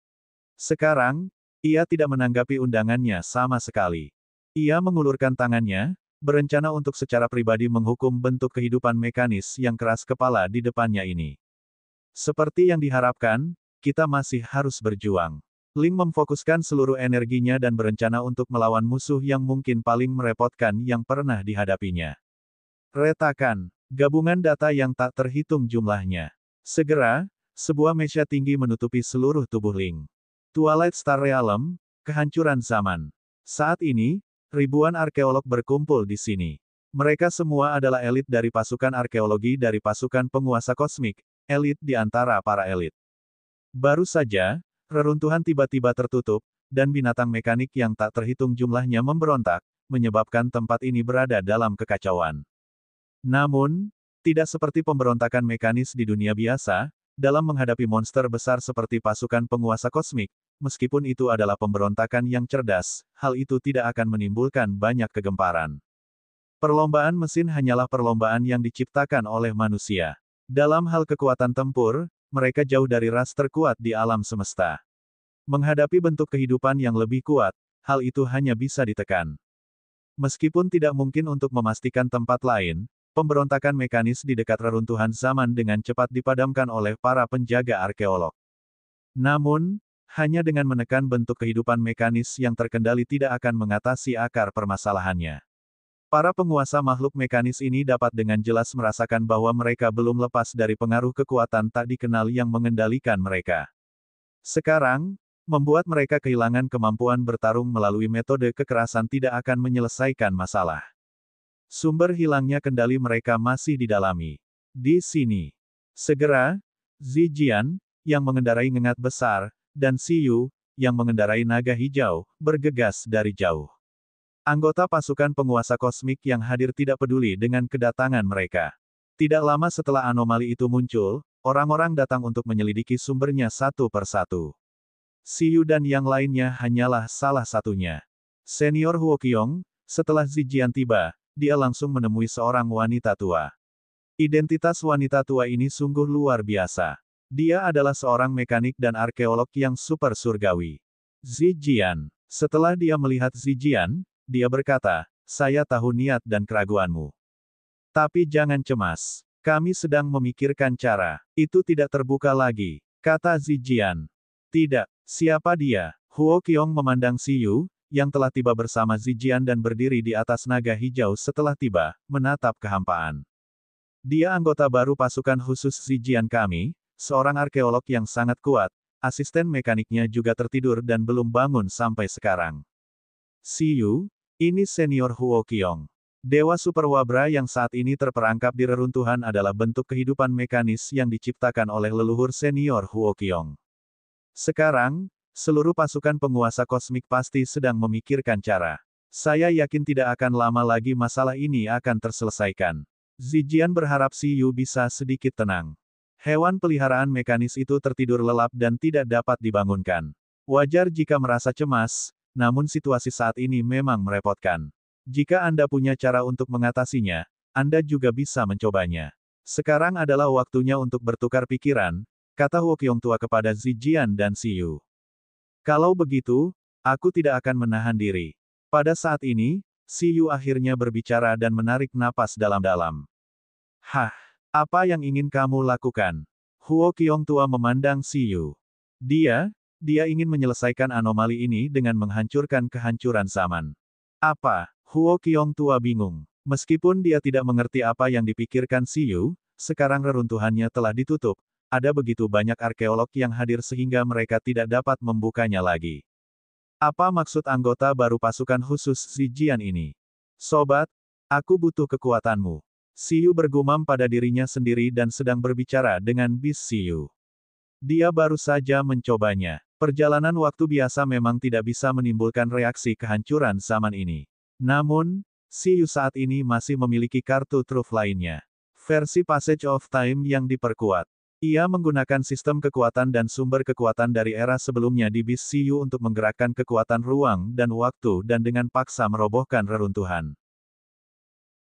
Sekarang, ia tidak menanggapi undangannya sama sekali. Ia mengulurkan tangannya, berencana untuk secara pribadi menghukum bentuk kehidupan mekanis yang keras kepala di depannya ini. Seperti yang diharapkan, kita masih harus berjuang. Ling memfokuskan seluruh energinya dan berencana untuk melawan musuh yang mungkin paling merepotkan yang pernah dihadapinya. Retakan. Gabungan data yang tak terhitung jumlahnya. Segera, sebuah mecha tinggi menutupi seluruh tubuh Ling. Twilight Star Realm, kehancuran zaman. Saat ini, ribuan arkeolog berkumpul di sini. Mereka semua adalah elit dari pasukan arkeologi dari pasukan penguasa kosmik, elit di antara para elit. Baru saja, reruntuhan tiba-tiba tertutup, dan binatang mekanik yang tak terhitung jumlahnya memberontak, menyebabkan tempat ini berada dalam kekacauan. Namun, tidak seperti pemberontakan mekanis di dunia biasa, dalam menghadapi monster besar seperti pasukan penguasa kosmik, meskipun itu adalah pemberontakan yang cerdas, hal itu tidak akan menimbulkan banyak kegemparan. Perlombaan mesin hanyalah perlombaan yang diciptakan oleh manusia. Dalam hal kekuatan tempur, mereka jauh dari ras terkuat di alam semesta. Menghadapi bentuk kehidupan yang lebih kuat, hal itu hanya bisa ditekan. Meskipun tidak mungkin untuk memastikan tempat lain, pemberontakan mekanis di dekat reruntuhan zaman dengan cepat dipadamkan oleh para penjaga arkeolog. Namun, hanya dengan menekan bentuk kehidupan mekanis yang terkendali tidak akan mengatasi akar permasalahannya. Para penguasa makhluk mekanis ini dapat dengan jelas merasakan bahwa mereka belum lepas dari pengaruh kekuatan tak dikenal yang mengendalikan mereka. Sekarang, membuat mereka kehilangan kemampuan bertarung melalui metode kekerasan tidak akan menyelesaikan masalah. Sumber hilangnya kendali mereka masih didalami. Di sini. Segera, Zijian, yang mengendarai ngengat besar, dan Siyu, yang mengendarai naga hijau, bergegas dari jauh. Anggota pasukan penguasa kosmik yang hadir tidak peduli dengan kedatangan mereka. Tidak lama setelah anomali itu muncul, orang-orang datang untuk menyelidiki sumbernya satu persatu. Siyu dan yang lainnya hanyalah salah satunya. Senior Huoqiong, setelah Zijian tiba, dia langsung menemui seorang wanita tua. Identitas wanita tua ini sungguh luar biasa. Dia adalah seorang mekanik dan arkeolog yang super surgawi. Zijian. Setelah dia melihat Zijian, dia berkata, saya tahu niat dan keraguanmu. Tapi jangan cemas. Kami sedang memikirkan cara. Itu tidak terbuka lagi, kata Zijian. Tidak. Siapa dia? Huoqiong memandang Siyu, yang telah tiba bersama Zijian dan berdiri di atas naga hijau setelah tiba, menatap kehampaan. Dia anggota baru pasukan khusus Zijian kami, seorang arkeolog yang sangat kuat, asisten mekaniknya juga tertidur dan belum bangun sampai sekarang. Siyu, ini senior Huoqiong. Dewa Super Wabra yang saat ini terperangkap di reruntuhan adalah bentuk kehidupan mekanis yang diciptakan oleh leluhur senior Huoqiong. Sekarang, seluruh pasukan penguasa kosmik pasti sedang memikirkan cara. Saya yakin tidak akan lama lagi masalah ini akan terselesaikan. Zijian berharap Si Yu bisa sedikit tenang. Hewan peliharaan mekanis itu tertidur lelap dan tidak dapat dibangunkan. Wajar jika merasa cemas, namun situasi saat ini memang merepotkan. Jika Anda punya cara untuk mengatasinya, Anda juga bisa mencobanya. Sekarang adalah waktunya untuk bertukar pikiran, kata Huo Qiongtua kepada Zijian dan Si Yu. Kalau begitu, aku tidak akan menahan diri. Pada saat ini, Si Yu akhirnya berbicara dan menarik napas dalam-dalam. Hah, apa yang ingin kamu lakukan? Huo Qiongtua memandang Si Yu. Dia ingin menyelesaikan anomali ini dengan menghancurkan kehancuran zaman. Apa? Huo Qiongtua bingung. Meskipun dia tidak mengerti apa yang dipikirkan Si Yu, sekarang reruntuhannya telah ditutup. Ada begitu banyak arkeolog yang hadir sehingga mereka tidak dapat membukanya lagi. Apa maksud anggota baru pasukan khusus Zijian ini? Sobat, aku butuh kekuatanmu. Si Yu bergumam pada dirinya sendiri dan sedang berbicara dengan bis Si Yu. Dia baru saja mencobanya. Perjalanan waktu biasa memang tidak bisa menimbulkan reaksi kehancuran zaman ini. Namun, Si Yu saat ini masih memiliki kartu truf lainnya. Versi Passage of Time yang diperkuat. Ia menggunakan sistem kekuatan dan sumber kekuatan dari era sebelumnya di bis Si Yu untuk menggerakkan kekuatan ruang dan waktu dan dengan paksa merobohkan reruntuhan.